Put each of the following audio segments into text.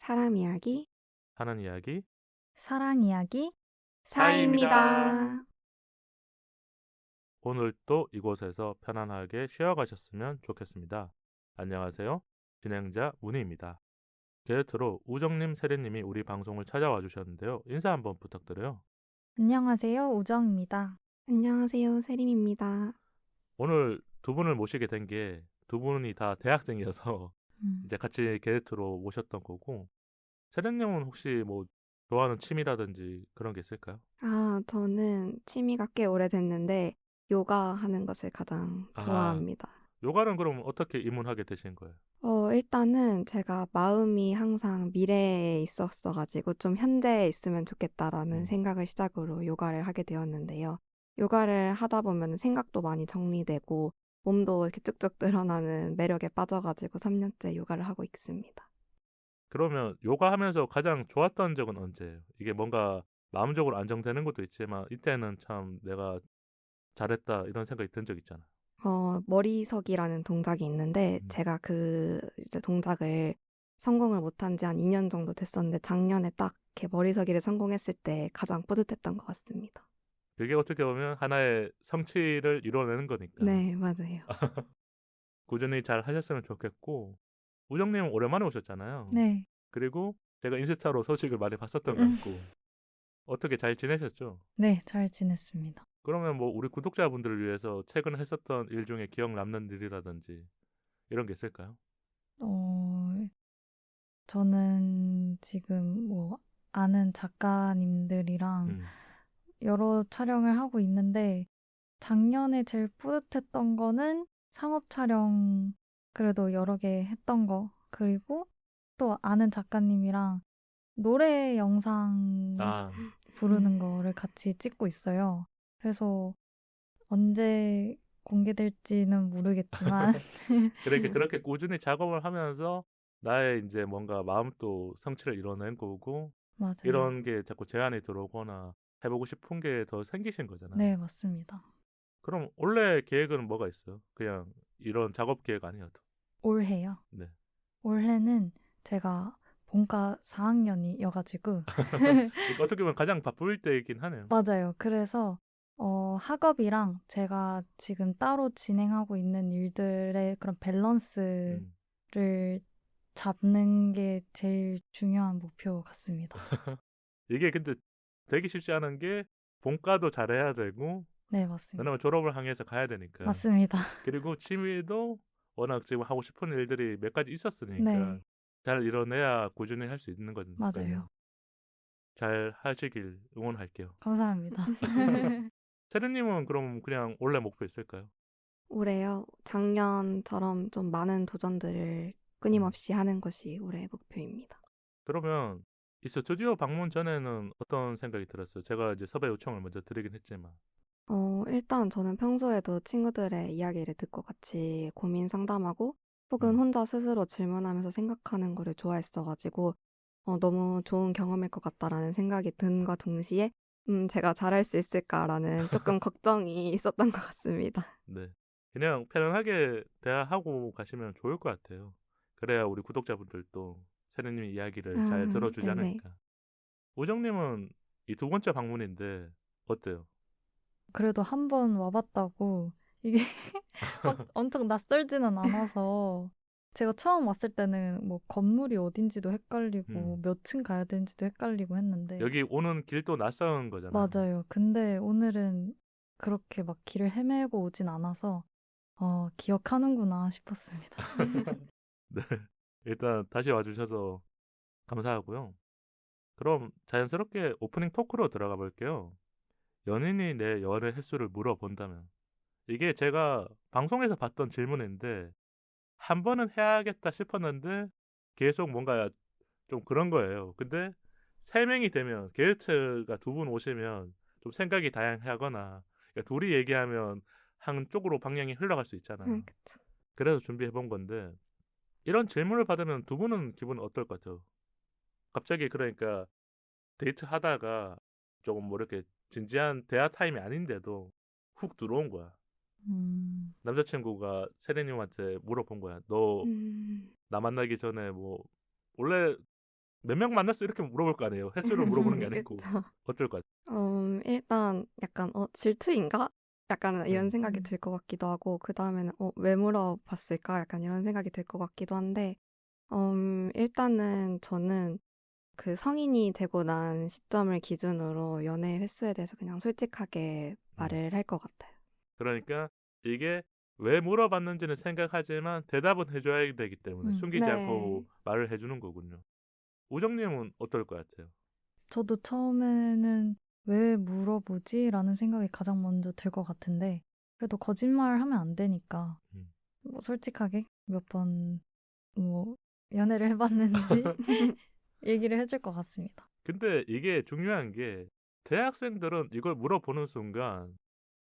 사람 이야기 하는 이야기 사랑 이야기 사이입니다. 오늘도 이곳에서 편안하게 쉬어가셨으면 좋겠습니다. 안녕하세요. 진행자 문희입니다. 게스트로 우정님, 세리님이 우리 방송을 찾아와 주셨는데요. 인사 한번 부탁드려요. 안녕하세요. 우정입니다. 안녕하세요. 세림입니다. 오늘 두 분을 모시게 된 게 두 분이 다 대학생이어서 이제 같이 게스트로 모셨던 거고, 세리님은 혹시 뭐 좋아하는 취미라든지 그런 게 있을까요? 저는 취미가 꽤 오래됐는데 요가 하는 것을 가장 아. 좋아합니다. 요가는 그럼 어떻게 입문하게 되신 거예요? 일단은 제가 마음이 항상 미래에 있었어가지고 좀 현재에 있으면 좋겠다라는 생각을 시작으로 요가를 하게 되었는데요. 요가를 하다 보면 생각도 많이 정리되고 몸도 이렇게 쭉쭉 늘어나는 매력에 빠져가지고 3년째 요가를 하고 있습니다. 그러면 요가 하면서 가장 좋았던 적은 언제예요? 이게 뭔가 마음적으로 안정되는 것도 있지만 이때는 참 내가 잘했다 이런 생각이 든 적 있잖아. 머리석이라는 동작이 있는데 제가 이제 동작을 성공을 못한 지 한 2년 정도 됐었는데 작년에 딱 이렇게 머리서기를 성공했을 때 가장 뿌듯했던 것 같습니다. 그게 어떻게 보면 하나의 성취를 이뤄내는 거니까 네, 맞아요. 꾸준히 잘 하셨으면 좋겠고, 우정님은 오랜만에 오셨잖아요. 네. 그리고 제가 인스타로 소식을 많이 봤었던 것 같고 어떻게 잘 지내셨죠? 네, 잘 지냈습니다. 그러면 뭐 우리 구독자분들을 위해서 최근에 했었던 일 중에 기억 남는 일이라든지 이런 게 있을까요? 저는 지금 뭐 아는 작가님들이랑 여러 촬영을 하고 있는데 작년에 제일 뿌듯했던 거는 상업 촬영 그래도 여러 개 했던 거, 그리고 또 아는 작가님이랑 노래 영상 아, 부르는 거를 같이 찍고 있어요. 그래서 언제 공개될지는 모르겠지만 그렇게 꾸준히 작업을 하면서 나의 이제 뭔가 마음도 성취를 이뤄낸 거고, 맞아요. 이런 게 자꾸 제안이 들어오거나 해보고 싶은 게 더 생기신 거잖아요. 네, 맞습니다. 그럼 원래 계획은 뭐가 있어요? 그냥 이런 작업 계획 아니어도. 올해요. 네. 올해는 제가 본과 4학년이어가지고 그러니까 어떻게 보면 가장 바쁠 때이긴 하네요. 맞아요. 그래서 학업이랑 제가 지금 따로 진행하고 있는 일들의 그런 밸런스를 잡는 게 제일 중요한 목표 같습니다. 이게 근데 되게 쉽지 않은 게 본과도 잘해야 되고, 네, 맞습니다. 왜냐면 졸업을 향해서 가야 되니까. 맞습니다. 그리고 취미도 워낙 지금 하고 싶은 일들이 몇 가지 있었으니까 네, 잘 이뤄내야 꾸준히 할 수 있는 거니까요. 맞아요. 잘 하시길 응원할게요. 감사합니다. 세르님은 그럼 그냥 원래 목표 있을까요? 올해요. 작년처럼 좀 많은 도전들을 끊임없이 하는 것이 올해의 목표입니다. 그러면 이 스튜디오 방문 전에는 어떤 생각이 들었어요? 제가 이제 섭외 요청을 먼저 드리긴 했지만. 일단 저는 평소에도 친구들의 이야기를 듣고 같이 고민 상담하고 혹은 혼자 스스로 질문하면서 생각하는 거를 좋아했어가지고 너무 좋은 경험일 것 같다라는 생각이 든과 동시에 제가 잘할 수 있을까라는 조금 걱정이 있었던 것 같습니다. 네. 그냥 편안하게 대화하고 가시면 좋을 것 같아요. 그래야 우리 구독자분들도 세르님 이야기를 잘 들어주지 네네. 않을까. 우정님은 이 두 번째 방문인데 어때요? 그래도 한 번 와봤다고 이게 막 엄청 낯설지는 않아서 제가 처음 왔을 때는 뭐 건물이 어딘지도 헷갈리고 몇 층 가야 되는지도 헷갈리고 했는데 여기 오는 길도 낯선 거잖아요. 맞아요. 근데 오늘은 그렇게 막 길을 헤매고 오진 않아서 기억하는구나 싶었습니다. 네. 일단 다시 와주셔서 감사하고요. 그럼 자연스럽게 오프닝 토크로 들어가 볼게요. 연인이 내 연애 횟수를 물어본다면. 이게 제가 방송에서 봤던 질문인데 한 번은 해야겠다 싶었는데 계속 뭔가 좀 그런 거예요. 근데 세 명이 되면 게스트가 두 분 오시면 좀 생각이 다양하거나, 그러니까 둘이 얘기하면 한쪽으로 방향이 흘러갈 수 있잖아요. 그쵸. 그래서 준비해 본 건데, 이런 질문을 받으면 두 분은 기분 어떨 것 같아요? 갑자기 그러니까 데이트 하다가 조금 뭐 이렇게 진지한 대화 타임이 아닌데도 훅 들어온 거야. 남자친구가 세레님한테 물어본 거야. 너 나 만나기 전에 뭐 원래 몇 명 만났어 이렇게 물어볼 거 아니에요. 횟수를 물어보는 게 아니고. 그쵸. 어떨 것 같아요? 일단 약간 질투인가? 약간 이런 음. 생각이 들 것 같기도 하고 그 다음에는 왜 물어봤을까? 약간 이런 생각이 들 것 같기도 한데 일단은 저는 그 성인이 되고 난 시점을 기준으로 연애 횟수에 대해서 그냥 솔직하게 말을 할 것 같아요. 그러니까 이게 왜 물어봤는지는 생각하지만 대답은 해줘야 되기 때문에 숨기지 네. 않고 말을 해주는 거군요. 우정님은 어떨 것 같아요? 저도 처음에는 왜 물어보지? 라는 생각이 가장 먼저 들 것 같은데, 그래도 거짓말 하면 안 되니까, 음. 뭐 솔직하게 몇 번, 뭐, 연애를 해봤는지 얘기를 해줄 것 같습니다. 근데 이게 중요한 게 대학생들은 이걸 물어보는 순간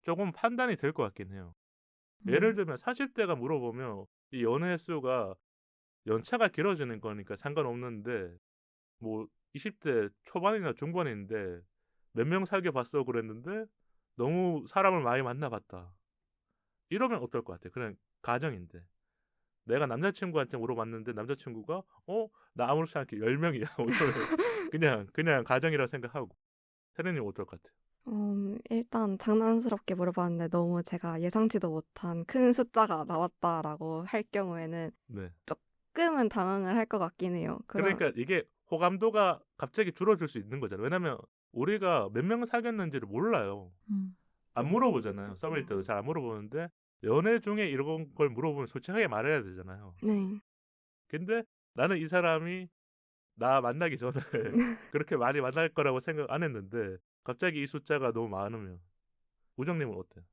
조금 판단이 될 것 같긴 해요. 예를 들면 40대가 물어보면 이 연애 횟수가 연차가 길어지는 거니까 상관없는데 뭐 20대 초반이나 중반인데 몇 명 사귀어 봤어 그랬는데 너무 사람을 많이 만나봤다. 이러면 어떨 것 같아요? 그냥 가정인데. 내가 남자친구한테 물어봤는데 남자친구가 나 아무렇지 않게 10명이야. 그냥 가정이라 생각하고. 세련님 어떨 것 같아요? 일단 장난스럽게 물어봤는데 너무 제가 예상치도 못한 큰 숫자가 나왔다라고 할 경우에는 네. 조금은 당황을 할 것 같긴 해요. 그러니까 이게 호감도가 갑자기 줄어들 수 있는 거잖아요. 왜냐면 우리가 몇 명 사귀었는지를 몰라요. 안 물어보잖아요. 썸일 때도 잘 안 물어보는데 연애 중에 이런 걸 물어보면 솔직하게 말해야 되잖아요. 네. 근데 나는 이 사람이 나 만나기 전에 그렇게 많이 만날 거라고 생각 안 했는데 갑자기 이 숫자가 너무 많으면 우정님은 어때요?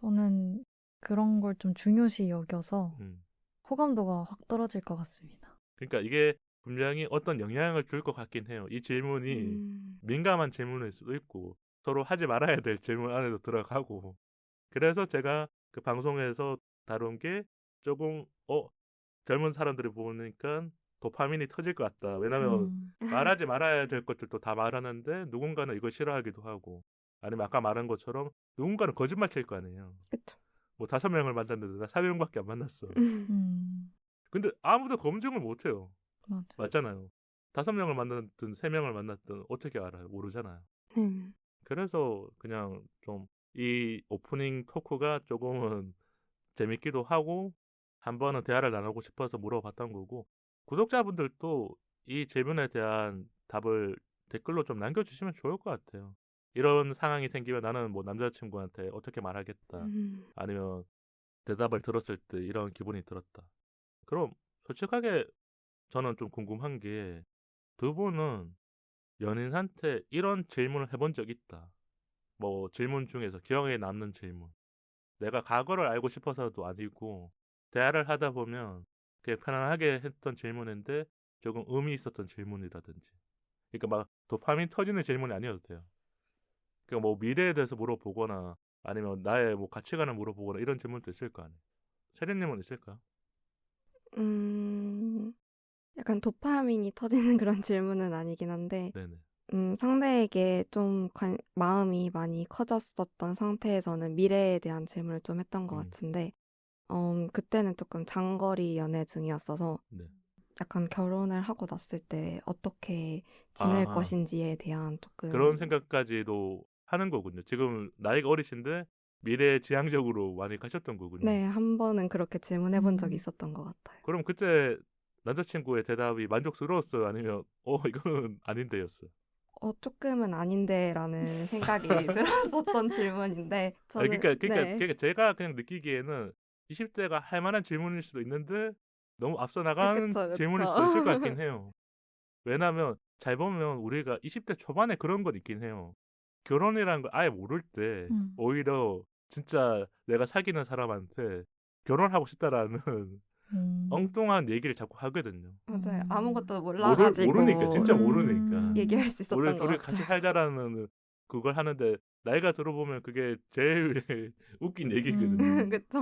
저는 그런 걸 좀 중요시 여겨서 음. 호감도가 확 떨어질 것 같습니다. 그러니까 이게 분명히 어떤 영향을 줄 것 같긴 해요. 이 질문이 민감한 질문일 수도 있고 서로 하지 말아야 될 질문 안에도 들어가고 그래서 제가 그 방송에서 다룬 게 조금 젊은 사람들이 보니까 도파민이 터질 것 같다. 왜냐면 말하지 말아야 될 것들도 다 말하는데 누군가는 이걸 싫어하기도 하고 아니면 아까 말한 것처럼 누군가는 거짓말 칠 거 아니에요. 그쵸. 뭐 5명을 만났는데 나 4명밖에 안 만났어. 음, 근데 아무도 검증을 못 해요. 맞아. 맞잖아요. 5명을 만났든 3명을 만났든 어떻게 알아요? 모르잖아요. 네. 그래서 그냥 좀 이 오프닝 토크가 조금은 재밌기도 하고 한 번은 대화를 나누고 싶어서 물어봤던 거고 구독자분들도 이 질문에 대한 답을 댓글로 좀 남겨주시면 좋을 것 같아요. 이런 상황이 생기면 나는 뭐 남자친구한테 어떻게 말하겠다. 아니면 대답을 들었을 때 이런 기분이 들었다. 그럼 솔직하게 저는 좀 궁금한 게 두 분은 연인한테 이런 질문을 해본 적 있다. 뭐 질문 중에서 기억에 남는 질문. 내가 과거를 알고 싶어서도 아니고 대화를 하다 보면 그냥 편안하게 했던 질문인데 조금 의미 있었던 질문이라든지. 그러니까 막 도파민 터지는 질문이 아니어도 돼요. 그러니까 뭐 미래에 대해서 물어보거나 아니면 나의 뭐 가치관을 물어보거나 이런 질문도 있을 거 아니에요. 세린님은 있을까요? 약간 도파민이 터지는 그런 질문은 아니긴 한데 네네. 상대에게 좀 마음이 많이 커졌었던 상태에서는 미래에 대한 질문을 좀 했던 것 같은데 그때는 조금 장거리 연애 중이었어서 네. 약간 결혼을 하고 났을 때 어떻게 지낼 아하. 것인지에 대한 그런 조금 생각까지도 하는 거군요. 지금 나이가 어리신데 미래 지향적으로 많이 가셨던 거군요. 네, 한 번은 그렇게 질문해 본 적이 있었던 것 같아요. 그럼 그때 남자친구의 대답이 만족스러웠어요? 아니면 이거는 아닌데였어요? 조금은 아닌데라는 생각이 들었었던 질문인데 아니, 저는 그러니까 네. 제가 그냥 느끼기에는 20대가 할 만한 질문일 수도 있는데 너무 앞서 나가는 그쵸, 질문일 그쵸. 수도 있을 것 같긴 해요. 왜냐하면 잘 보면 우리가 20대 초반에 그런 건 있긴 해요. 결혼이라는 걸 아예 모를 때 오히려 진짜 내가 사귀는 사람한테 결혼하고 싶다라는 엉뚱한 얘기를 자꾸 하거든요. 맞아요. 아무것도 몰라가지고 모르니까 진짜 모르니까 얘기할 수 있었던 우리 것 둘이 같아요. 같이 살자라는 그걸 하는데 나이가 들어보면 그게 제일 웃긴 얘기거든요. 그쵸.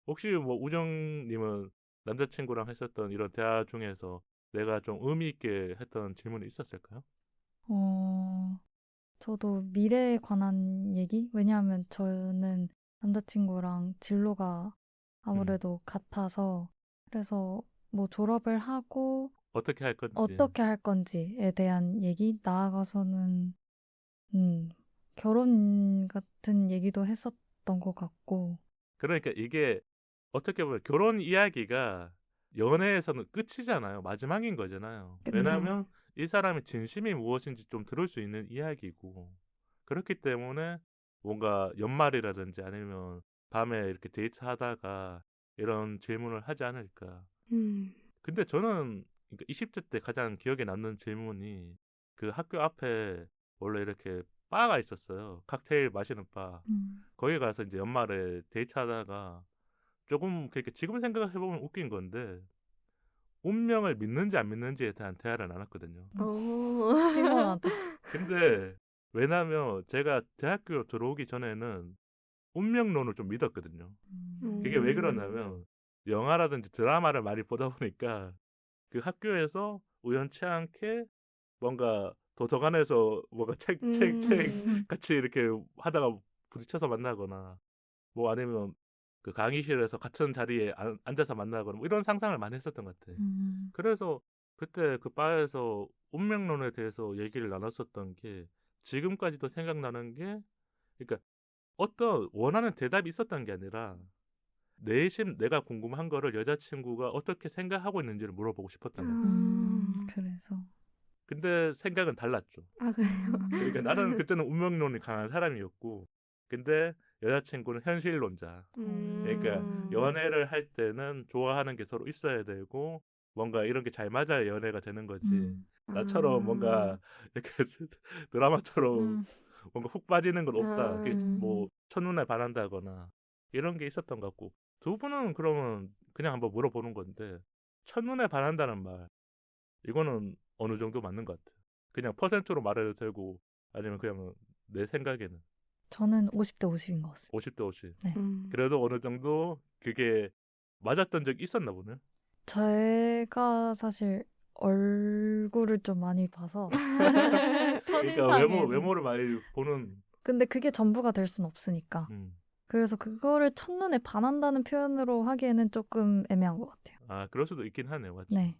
혹시 뭐 우정님은 남자친구랑 했었던 이런 대화 중에서 내가 좀 의미 있게 했던 질문이 있었을까요? 저도 미래에 관한 얘기? 왜냐하면 저는 남자친구랑 진로가 아무래도 같아서, 그래서 뭐 졸업을 하고 어떻게 할 건지. 어떻게 할 건지에 대한 얘기, 나아가서는 결혼 같은 얘기도 했었던 것 같고. 그러니까 이게 어떻게 보면 결혼 이야기가 연애에서는 끝이잖아요. 마지막인 거잖아요. 그쵸. 왜냐하면 이 사람의 진심이 무엇인지 좀 들을 수 있는 이야기고, 그렇기 때문에 뭔가 연말이라든지 아니면 밤에 이렇게 데이트하다가 이런 질문을 하지 않을까. 근데 저는 그러니까 20대 때 가장 기억에 남는 질문이, 그 학교 앞에 원래 이렇게 바가 있었어요. 칵테일 마시는 바. 거기 가서 이제 연말에 데이트하다가 조금 그렇게 지금 생각해보면 웃긴 건데, 운명을 믿는지 안 믿는지에 대한 대화를 나눴거든요. 시원하다. 근데 왜냐면 제가 대학교 들어오기 전에는 운명론을 좀 믿었거든요. 그게 왜 그러냐면 영화라든지 드라마를 많이 보다 보니까 그 학교에서 우연치 않게 뭔가 도서관에서 뭔가 책 같이 이렇게 하다가 부딪혀서 만나거나, 뭐 아니면 그 강의실에서 같은 자리에 앉아서 만나거나, 뭐 이런 상상을 많이 했었던 것 같아. 그래서 그때 그 바에서 운명론에 대해서 얘기를 나눴었던 게 지금까지도 생각나는 게, 그러니까 어떤 원하는 대답이 있었던 게 아니라 내심 내가 궁금한 거를 여자친구가 어떻게 생각하고 있는지를 물어보고 싶었던 거야. 그래서. 근데 생각은 달랐죠. 아, 그래요? 그러니까 나는 그때는 운명론이 강한 사람이었고, 근데 여자친구는 현실론자. 그러니까 연애를 할 때는 좋아하는 게 서로 있어야 되고 뭔가 이런 게 잘 맞아야 연애가 되는 거지. 나처럼 뭔가 이렇게 드라마처럼 뭔가 훅 빠지는 건 없다. 그게 뭐 첫눈에 반한다거나 이런 게 있었던 것 같고, 두 분은 그러면 그냥 한번 물어보는 건데, 첫눈에 반한다는 말, 이거는 어느 정도 맞는 것 같아요. 그냥 퍼센트로 말해도 되고 아니면 그냥 내 생각에는 저는 50대 50인 것 같습니다. 50대 50. 네. 그래도 어느 정도 그게 맞았던 적이 있었나 보네. 제가 사실 얼굴을 좀 많이 봐서 그러니까 첫인상에는. 외모를 많이 보는. 근데 그게 전부가 될 순 없으니까. 음. 그래서 그거를 첫눈에 반한다는 표현으로 하기에는 조금 애매한 것 같아요. 아, 그럴 수도 있긴 하네요. 맞죠? 네.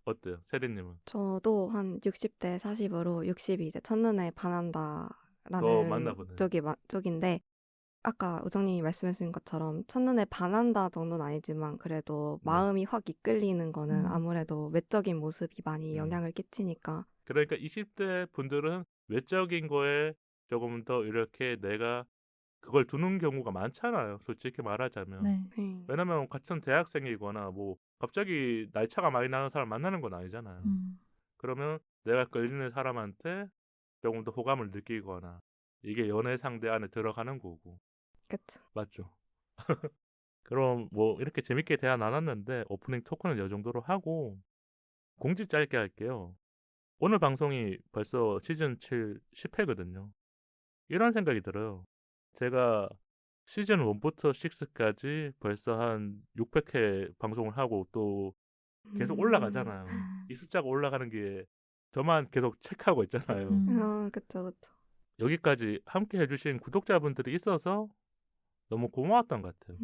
어때요, 세리님은? 저도 한 60대 40으로 60이 이제 첫눈에 더 반한다라는 맞나 보네. 쪽인데, 아까 우정님이 말씀해주신 것처럼 첫눈에 반한다 정도는 아니지만 그래도 네. 마음이 확 이끌리는 거는 음. 아무래도 외적인 모습이 많이 영향을 끼치니까. 그러니까 20대 분들은 외적인 거에 조금 더 이렇게 내가 그걸 두는 경우가 많잖아요. 솔직히 말하자면. 네. 네. 왜냐면 같은 대학생이거나 뭐 갑자기 나이 차가 많이 나는 사람 만나는 건 아니잖아요. 그러면 내가 끌리는 사람한테 조금 더 호감을 느끼거나, 이게 연애 상대 안에 들어가는 거고. 그쵸. 맞죠? 그럼 뭐 이렇게 재밌게 대화 나눴는데 오프닝 토크는 이 정도로 하고 공지 짧게 할게요. 오늘 방송이 벌써 시즌 7 10회거든요. 이런 생각이 들어요. 제가 시즌 1부터 6까지 벌써 한 600회 방송을 하고 또 계속 올라가잖아요. 이 숫자가 올라가는 게 저만 계속 체크하고 있잖아요. 그쵸, 그쵸. 여기까지 함께 해주신 구독자분들이 있어서 너무 고마웠던 것 같아요.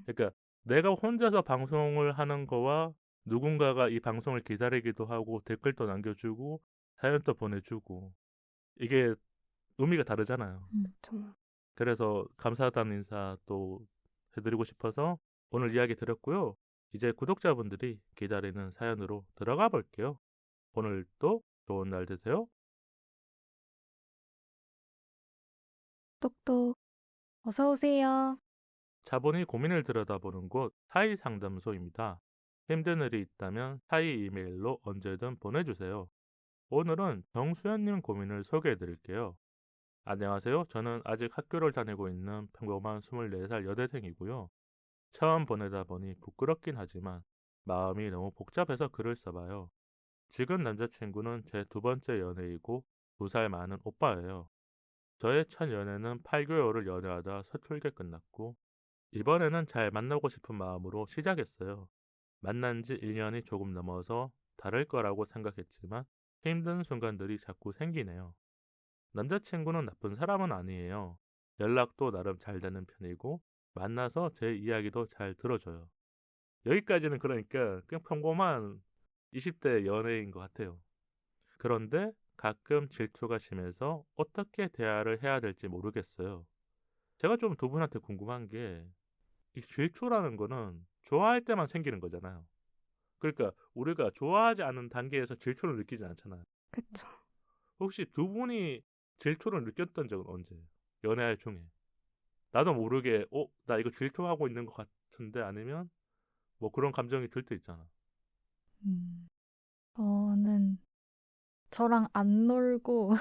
그러니까 내가 혼자서 방송을 하는 거와 누군가가 이 방송을 기다리기도 하고 댓글도 남겨주고 사연도 보내주고, 이게 의미가 다르잖아요. 그쵸. 그래서 감사하다는 인사 또 해드리고 싶어서 오늘 이야기 드렸고요. 이제 구독자분들이 기다리는 사연으로 들어가 볼게요. 오늘도 좋은 날 되세요. 똑똑. 어서 오세요. 차분히 고민을 들여다보는 곳 사이 상담소입니다. 힘든 일이 있다면 사이 이메일로 언제든 보내주세요. 오늘은 정수연님 고민을 소개해 드릴게요. 안녕하세요. 저는 아직 학교를 다니고 있는 평범한 24살 여대생이고요. 처음 보내다 보니 부끄럽긴 하지만 마음이 너무 복잡해서 글을 써봐요. 지금 남자친구는 제 두 번째 연애이고 2살 많은 오빠예요. 저의 첫 연애는 8개월을 연애하다 서툴게 끝났고, 이번에는 잘 만나고 싶은 마음으로 시작했어요. 만난 지 1년이 조금 넘어서 다를 거라고 생각했지만 힘든 순간들이 자꾸 생기네요. 남자친구는 나쁜 사람은 아니에요. 연락도 나름 잘 되는 편이고 만나서 제 이야기도 잘 들어줘요. 여기까지는 그러니까 그냥 평범한 20대 연애인 것 같아요. 그런데 가끔 질투가 심해서 어떻게 대화를 해야 될지 모르겠어요. 제가 좀 두 분한테 궁금한 게, 이 질투라는 거는 좋아할 때만 생기는 거잖아요. 그러니까 우리가 좋아하지 않은 단계에서 질투를 느끼지 않잖아요. 그쵸. 혹시 두 분이 질투를 느꼈던 적은 언제예요? 연애할 중에. 나도 모르게 나 이거 질투하고 있는 것 같은데, 아니면 뭐 그런 감정이 들 때 있잖아. 저는 저랑 안 놀고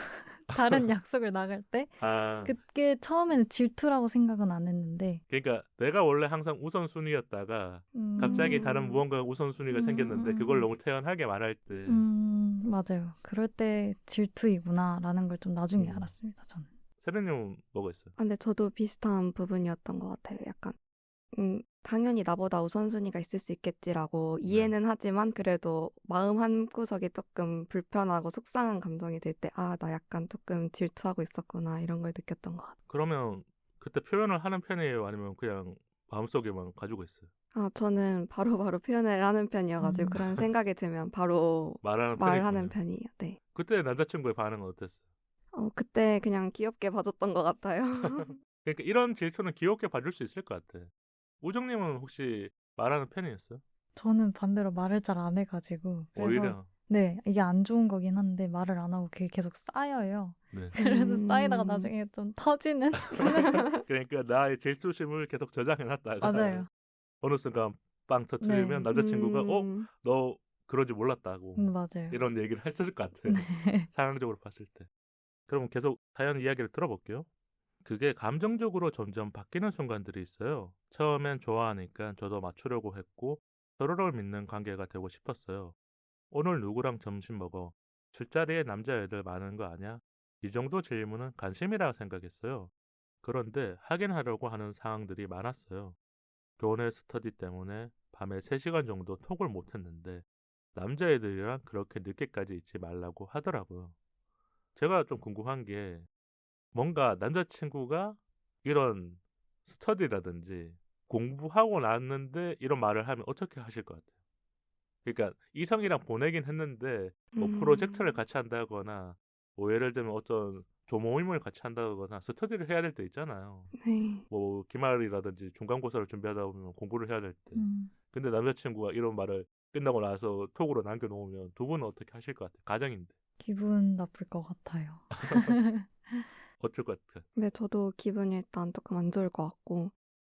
다른 약속을 나갈 때 아, 그게 처음에는 질투라고 생각은 안 했는데 그러니까 내가 원래 항상 우선순위였다가 갑자기 다른 음. 무언가 우선순위가 생겼는데 그걸 너무 태연하게 말할 때. 맞아요. 그럴 때 질투이구나라는 걸 좀 나중에 음. 알았습니다. 저는. 세련님은 뭐가 있어요? 근데 저도 비슷한 부분이었던 것 같아요. 약간 당연히 나보다 우선순위가 있을 수 있겠지라고 이해는 하지만 그래도 마음 한구석에 조금 불편하고 속상한 감정이 들 때 나 약간 조금 질투하고 있었구나 이런 걸 느꼈던 것 같아요. 그러면 그때 표현을 하는 편이에요? 아니면 그냥 마음속에만 가지고 있어요? 저는 바로바로 표현을 하는 편이어가지고 그런 생각이 들면 바로 말하는 말하는 편이군요. 편이에요. 네. 그때 남자친구의 반응은 어땠어요? 그때 그냥 귀엽게 봐줬던 것 같아요. 그러니까 이런 질투는 귀엽게 봐줄 수 있을 것 같아. 우정님은 혹시 말하는 편이었어요? 저는 반대로 말을 잘 안 해가지고 그래서 오히려. 네 이게 안 좋은 거긴 한데 말을 안 하고 그게 계속 쌓여요. 네. 그래서 쌓이다가 나중에 좀 터지는. 그러니까 나의 질투심을 계속 저장해놨다가 맞아요. 어느 순간 빵 터트리면 네. 남자친구가 너 그러지 몰랐다고 맞아요. 이런 얘기를 했을 것 같아. 네. 상황적으로 봤을 때. 그럼 계속 사연 이야기를 들어볼게요. 그게 감정적으로 점점 바뀌는 순간들이 있어요. 처음엔 좋아하니까 저도 맞추려고 했고 서로를 믿는 관계가 되고 싶었어요. 오늘 누구랑 점심 먹어? 술자리에 남자애들 많은 거 아냐? 이 정도 질문은 관심이라 생각했어요. 그런데 확인하려고 하는 상황들이 많았어요. 교내 스터디 때문에 밤에 3시간 정도 톡을 못했는데 남자애들이랑 그렇게 늦게까지 있지 말라고 하더라고요. 제가 좀 궁금한 게, 뭔가 남자친구가 이런 스터디라든지 공부하고 났는데 이런 말을 하면 어떻게 하실 것 같아요? 그러니까 이성이랑 보내긴 했는데 뭐 프로젝트를 같이 한다거나 뭐 예를 들면 어떤 조모임을 같이 한다거나 스터디를 해야 될 때 있잖아요. 네. 뭐 기말이라든지 중간고사를 준비하다 보면 공부를 해야 될 때. 근데 남자친구가 이런 말을 끝나고 나서 톡으로 남겨놓으면 두 분은 어떻게 하실 것 같아요? 가정인데. 기분 나쁠 것 같아요. 어쩔 것 같아요? 근데 저도 기분이 일단 조금 안 좋을 것 같고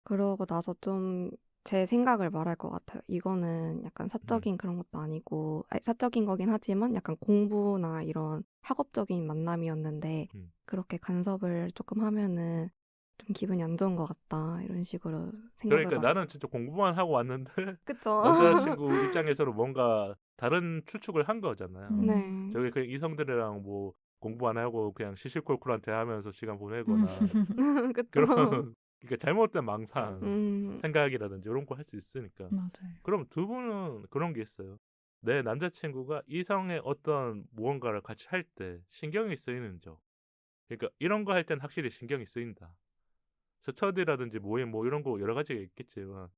그러고 나서 좀 제 생각을 말할 것 같아요. 이거는 약간 사적인 그런 것도 아니고 사적인 거긴 하지만 약간 공부나 이런 학업적인 만남이었는데 그렇게 간섭을 조금 하면은 좀 기분이 안 좋은 것 같다 이런 식으로 생각을 그러니까 말할 나는 것 진짜 공부만 하고 왔는데 그쵸? 남자친구 입장에서는 뭔가 다른 추측을 한 거잖아요. 네. 저기 그냥 이성들이랑 뭐 공부 안 하고 그냥 시시콜콜한 대화하면서 시간 보내거나 그쵸? 그런, 그러니까 잘못된 망상 음, 생각이라든지 이런 거 할 수 있으니까. 맞아요. 그럼 두 분은 그런 게 있어요. 내 남자친구가 이성의 어떤 무언가를 같이 할 때 신경이 쓰이는 적. 그러니까 이런 거 할 땐 확실히 신경이 쓰인다. 스터디라든지 모임 뭐 이런 거 여러 가지가 있겠지만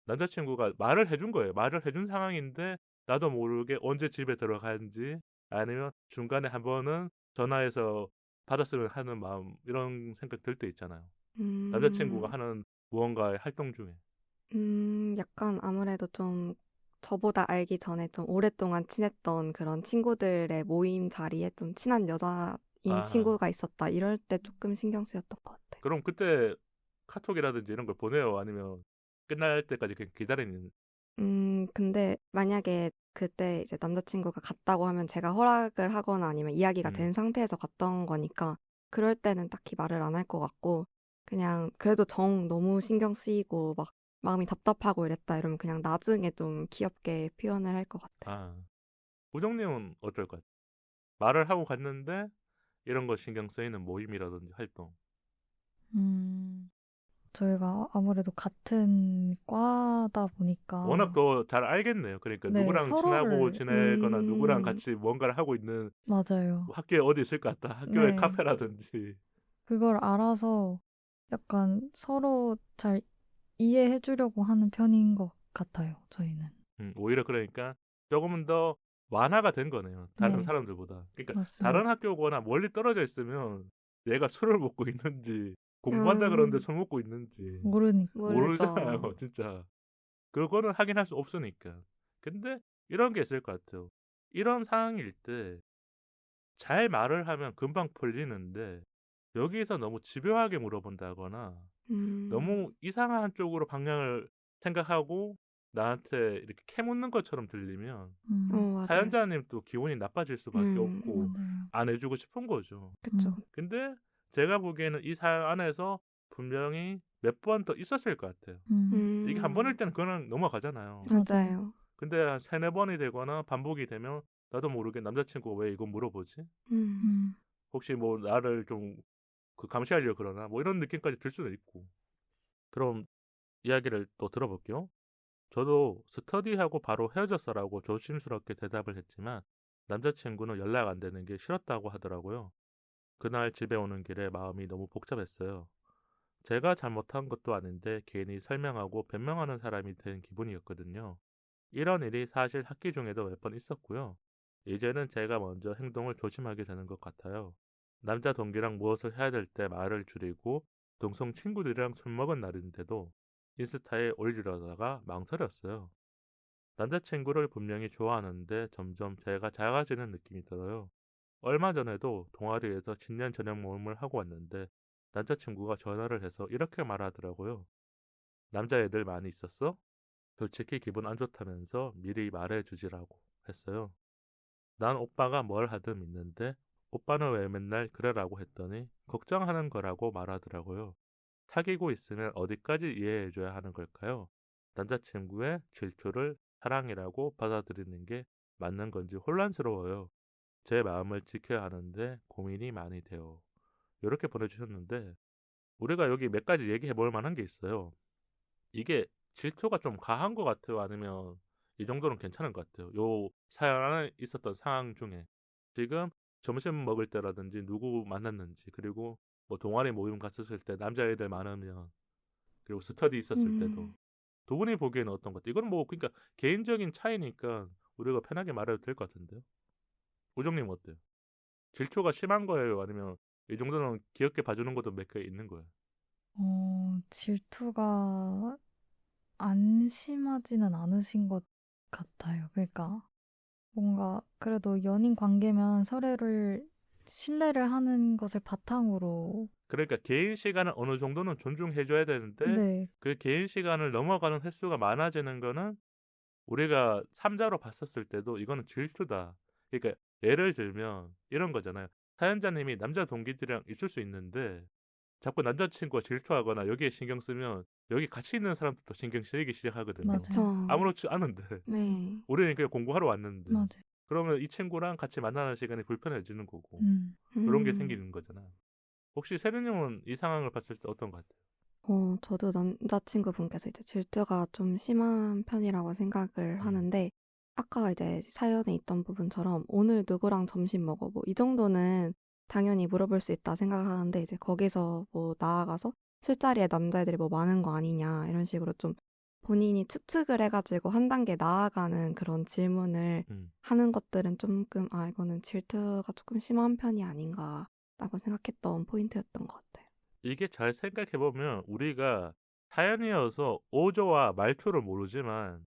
남자친구가 말을 해준 거예요. 말을 해준 상황인데 나도 모르게 언제 집에 들어가는지, 아니면 중간에 한 번은 전화해서 받았으면 하는 마음, 이런 생각 들 때 있잖아요. 남자친구가 음, 하는 무언가의 활동 중에. 약간 아무래도 좀 저보다 알기 전에 좀 오랫동안 친했던 그런 친구들의 모임 자리에 좀 친한 여자인 아, 친구가 있었다. 이럴 때 조금 신경 쓰였던 것 같아요. 그럼 그때 카톡이라든지 이런 걸 보내요? 아니면 끝날 때까지 그냥 기다리는? 근데 만약에 그때 이제 남자친구가 갔다고 하면 제가 허락을 하거나 아니면 이야기가 된 상태에서 갔던 거니까 그럴 때는 딱히 말을 안 할 것 같고 그냥 그래도 정 너무 신경 쓰이고 막 마음이 답답하고 이랬다 이러면 그냥 나중에 좀 귀엽게 표현을 할 것 같아요. 아, 우정님은 어떨 것 같아요? 말을 하고 갔는데 이런 거 신경 쓰이는 모임이라든지 활동. 음, 저희가 아무래도 같은 과다 워낙 보니까 더 잘 알겠네요. 그러니까 네, 누구랑 친하고 서로를 지내거나 누구랑 같이 뭔가를 하고 있는, 맞아요. 뭐 학교에 어디 있을 것 같다. 학교의 네, 카페라든지. 그걸 알아서 약간 서로 잘 이해해 주려고 하는 편인 것 같아요, 저희는. 오히려 그러니까 조금은 더 완화가 된 거네요. 다른 네. 사람들보다. 그러니까 맞습니다. 다른 학교거나 멀리 떨어져 있으면 얘가 술을 먹고 있는지 공부한다 그러는데 음, 술 먹고 있는지 모르니까. 모르잖아요. 모르죠. 진짜. 그거는 확인할 수 없으니까. 근데 이런 게 있을 것 같아요. 이런 상황일 때 잘 말을 하면 금방 풀리는데 여기에서 너무 집요하게 물어본다거나 음, 너무 이상한 쪽으로 방향을 생각하고 나한테 이렇게 캐묻는 것처럼 들리면 맞아요. 사연자님 또 기분이 나빠질 수밖에 없고 맞아요. 안 해주고 싶은 거죠. 그쵸. 근데 제가 보기에는 이 사연 안에서 분명히 몇 번 더 있었을 것 같아요. 이게 한 번일 음, 때는 그거는 넘어가잖아요. 맞아요. 근데 한 세네 번이 되거나 반복이 되면 나도 모르게 남자친구가 왜 이거 물어보지? 음, 혹시 뭐 나를 좀 그 감시하려고 그러나? 뭐 이런 느낌까지 들 수도 있고. 그럼 이야기를 또 들어볼게요. 저도 스터디하고 바로 헤어졌어라고 조심스럽게 대답을 했지만 남자친구는 연락 안 되는 게 싫었다고 하더라고요. 그날 집에 오는 길에 마음이 너무 복잡했어요. 제가 잘못한 것도 아닌데 괜히 설명하고 변명하는 사람이 된 기분이었거든요. 이런 일이 사실 학기 중에도 몇 번 있었고요. 이제는 제가 먼저 행동을 조심하게 되는 것 같아요. 남자 동기랑 무엇을 해야 될 때 말을 줄이고 동성 친구들이랑 술 먹은 날인데도 인스타에 올리려다가 망설였어요. 남자친구를 분명히 좋아하는데 점점 제가 작아지는 느낌이 들어요. 얼마 전에도 동아리에서 신년 저녁 모임을 하고 왔는데 남자친구가 전화를 해서 이렇게 말하더라고요. 남자애들 많이 있었어? 솔직히 기분 안 좋다면서 미리 말해주지라고 했어요. 난 오빠가 뭘 하든 믿는데 오빠는 왜 맨날 그래라고 했더니 걱정하는 거라고 말하더라고요. 사귀고 있으면 어디까지 이해해줘야 하는 걸까요? 남자친구의 질투를 사랑이라고 받아들이는 게 맞는 건지 혼란스러워요. 제 마음을 지켜야 하는데 고민이 많이 돼요. 이렇게 보내주셨는데 우리가 여기 몇 가지 얘기해 볼 만한 게 있어요. 이게 질투가 좀 가한 것 같아요? 아니면 이 정도는 괜찮은 것 같아요? 요 사연 안에 있었던 상황 중에 지금 점심 먹을 때라든지 누구 만났는지 그리고 뭐 동아리 모임 갔었을 때 남자애들 많으면 그리고 스터디 있었을 때도 음. 두 분이 보기에는 어떤 것 같아요? 이건 뭐 그러니까 개인적인 차이니까 우리가 편하게 말해도 될 것 같은데요? 우정님 어때요? 질투가 심한 거예요? 아니면 이 정도는 귀엽게 봐주는 것도 몇 개 있는 거예요? 질투가 안 심하지는 않으신 것 같아요. 그러니까 뭔가 그래도 연인 관계면 서로를 신뢰를 하는 것을 바탕으로 그러니까 개인 시간을 어느 정도는 존중해줘야 되는데 네, 그 개인 시간을 넘어가는 횟수가 많아지는 거는 우리가 삼자로 봤었을 때도 이거는 질투다. 그러니까 예를 들면 이런 거잖아요. 사연자님이 남자 동기들이랑 있을 수 있는데 자꾸 남자친구가 질투하거나 여기에 신경 쓰면 여기 같이 있는 사람들도 신경 쓰이기 시작하거든요. 그쵸. 맞아요. 아무렇지 않은데 네. 우리는 그냥 공부하러 왔는데 맞아요. 그러면 이 친구랑 같이 만나는 시간이 불편해지는 거고 그런 게 음. 생기는 거잖아. 혹시 세르님은 이 상황을 봤을 때 어떤 것 같아요? 저도 남자친구분께서 이제 질투가 좀 심한 편이라고 생각을 하는데, 아까 이제 사연에 있던 부분처럼 오늘 누구랑 점심 먹어? 뭐 이 정도는 당연히 물어볼 수 있다 생각을 하는데, 이제 거기서 뭐 나아가서 술자리에 남자애들이 뭐 많은 거 아니냐, 이런 식으로 좀 본인이 추측을 해가지고 한 단계 나아가는 그런 질문을 음. 하는 것들은 조금, 이거는 질투가 조금 심한 편이 아닌가라고 생각했던 포인트였던 것 같아요. 이게 잘 생각해보면 우리가 사연이어서 어조와 말투를 모르지만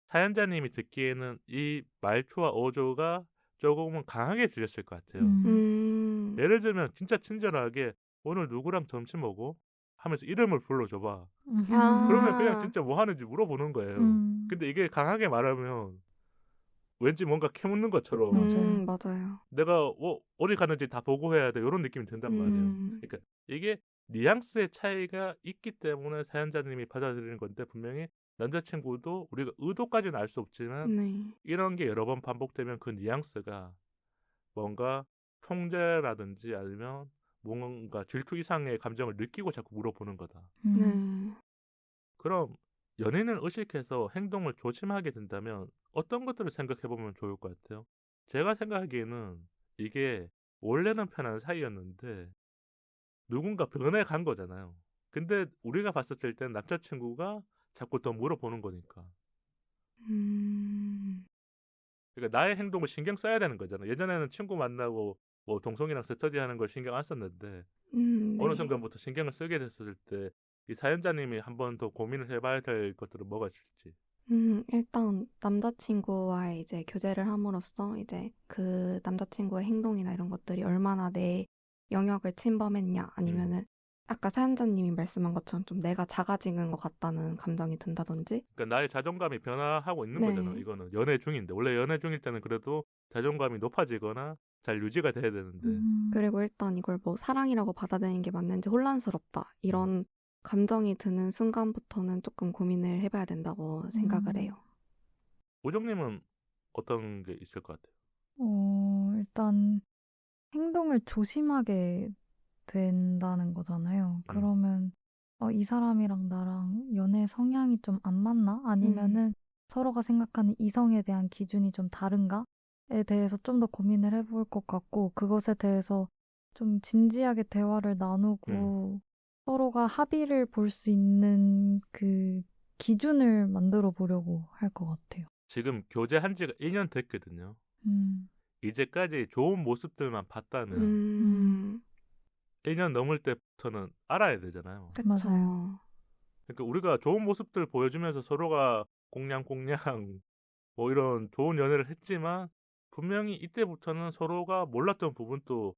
사연자님이 듣기에는 이 말투와 어조가 조금은 강하게 들렸을 것 같아요. 음, 예를 들면 진짜 친절하게 오늘 누구랑 점심 먹어? 하면서 이름을 불러줘봐. 그러면 그냥 아, 진짜 뭐 하는지 물어보는 거예요. 음, 근데 이게 강하게 말하면 왠지 뭔가 캐묻는 것처럼 맞아요. 맞아요. 내가 어디 갔는지 다 보고해야 돼 이런 느낌이 든단 말이에요. 음, 그러니까 이게 뉘앙스의 차이가 있기 때문에 사연자님이 받아들이는 건데 분명히 남자친구도 우리가 의도까지는 알 수 없지만 네. 이런 게 여러 번 반복되면 그 뉘앙스가 뭔가 통제라든지 아니면 뭔가 질투 이상의 감정을 느끼고 자꾸 물어보는 거다. 네. 그럼 연인을 의식해서 행동을 조심하게 된다면 어떤 것들을 생각해 보면 좋을 것 같아요? 제가 생각하기에는 이게 원래는 편한 사이였는데 누군가 변해간 거잖아요. 근데 우리가 봤었을 땐 남자친구가 자꾸 더 물어보는 거니까. 음, 그러니까 나의 행동을 신경 써야 되는 거잖아. 예전에는 친구 만나고 뭐 동성이랑 스터디하는 걸 신경 안 썼는데 어느 네. 순간부터 신경을 쓰게 됐을 때 이 사연자님이 한 번 더 고민을 해봐야 될 것들은 뭐가 있을지. 일단 남자친구와의 이제 교제를 함으로써 이제 그 남자친구의 행동이나 이런 것들이 얼마나 내 영역을 침범했냐 아니면은 아까 사연자님이 말씀한 것처럼 좀 내가 작아지는 것 같다는 감정이 든다든지 그러니까 나의 자존감이 변화하고 있는 네. 거잖아. 이거는 연애 중인데 원래 연애 중일 때는 그래도 자존감이 높아지거나 잘 유지가 돼야 되는데 그리고 일단 이걸 뭐 사랑이라고 받아들이는 게 맞는지 혼란스럽다 이런 감정이 드는 순간부터는 조금 고민을 해봐야 된다고 생각을 해요. 오정님은 어떤 게 있을 것 같아요? 일단 행동을 조심하게 된다는 거잖아요. 그러면 이 사람이랑 나랑 연애 성향이 좀 안 맞나? 아니면은 서로가 생각하는 이성에 대한 기준이 좀 다른가에 대해서 좀 더 고민을 해볼 것 같고 그것에 대해서 좀 진지하게 대화를 나누고 서로가 합의를 볼 수 있는 그 기준을 만들어 보려고 할 것 같아요. 지금 교제한 지가 1년 됐거든요. 이제까지 좋은 모습들만 봤다면 1년 넘을 때부터는 알아야 되잖아요. 그쵸. 맞아요. 그러니까 우리가 좋은 모습들 보여주면서 서로가 공냥공냥 뭐 이런 좋은 연애를 했지만 분명히 이때부터는 서로가 몰랐던 부분도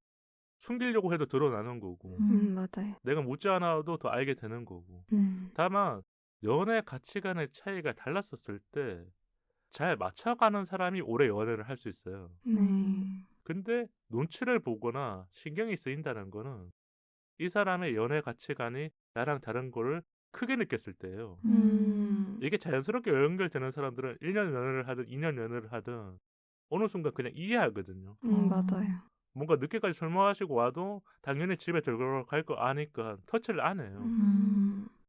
숨기려고 해도 드러나는 거고 맞아요. 내가 묻지 않아도 더 알게 되는 거고 다만 연애 가치관의 차이가 달랐었을 때 잘 맞춰가는 사람이 오래 연애를 할 수 있어요. 근데 눈치를 보거나 신경이 쓰인다는 거는 이 사람의 연애 가치관이 나랑 다른 거를 크게 느꼈을 때예요. 이게 자연스럽게 연결되는 사람들은 1년 연애를 하든 2년 연애를 하든 어느 순간 그냥 이해하거든요. 맞아요. 뭔가 늦게까지 술 마시고 와도 당연히 집에 들어갈 거 아니까 터치를 안 해요.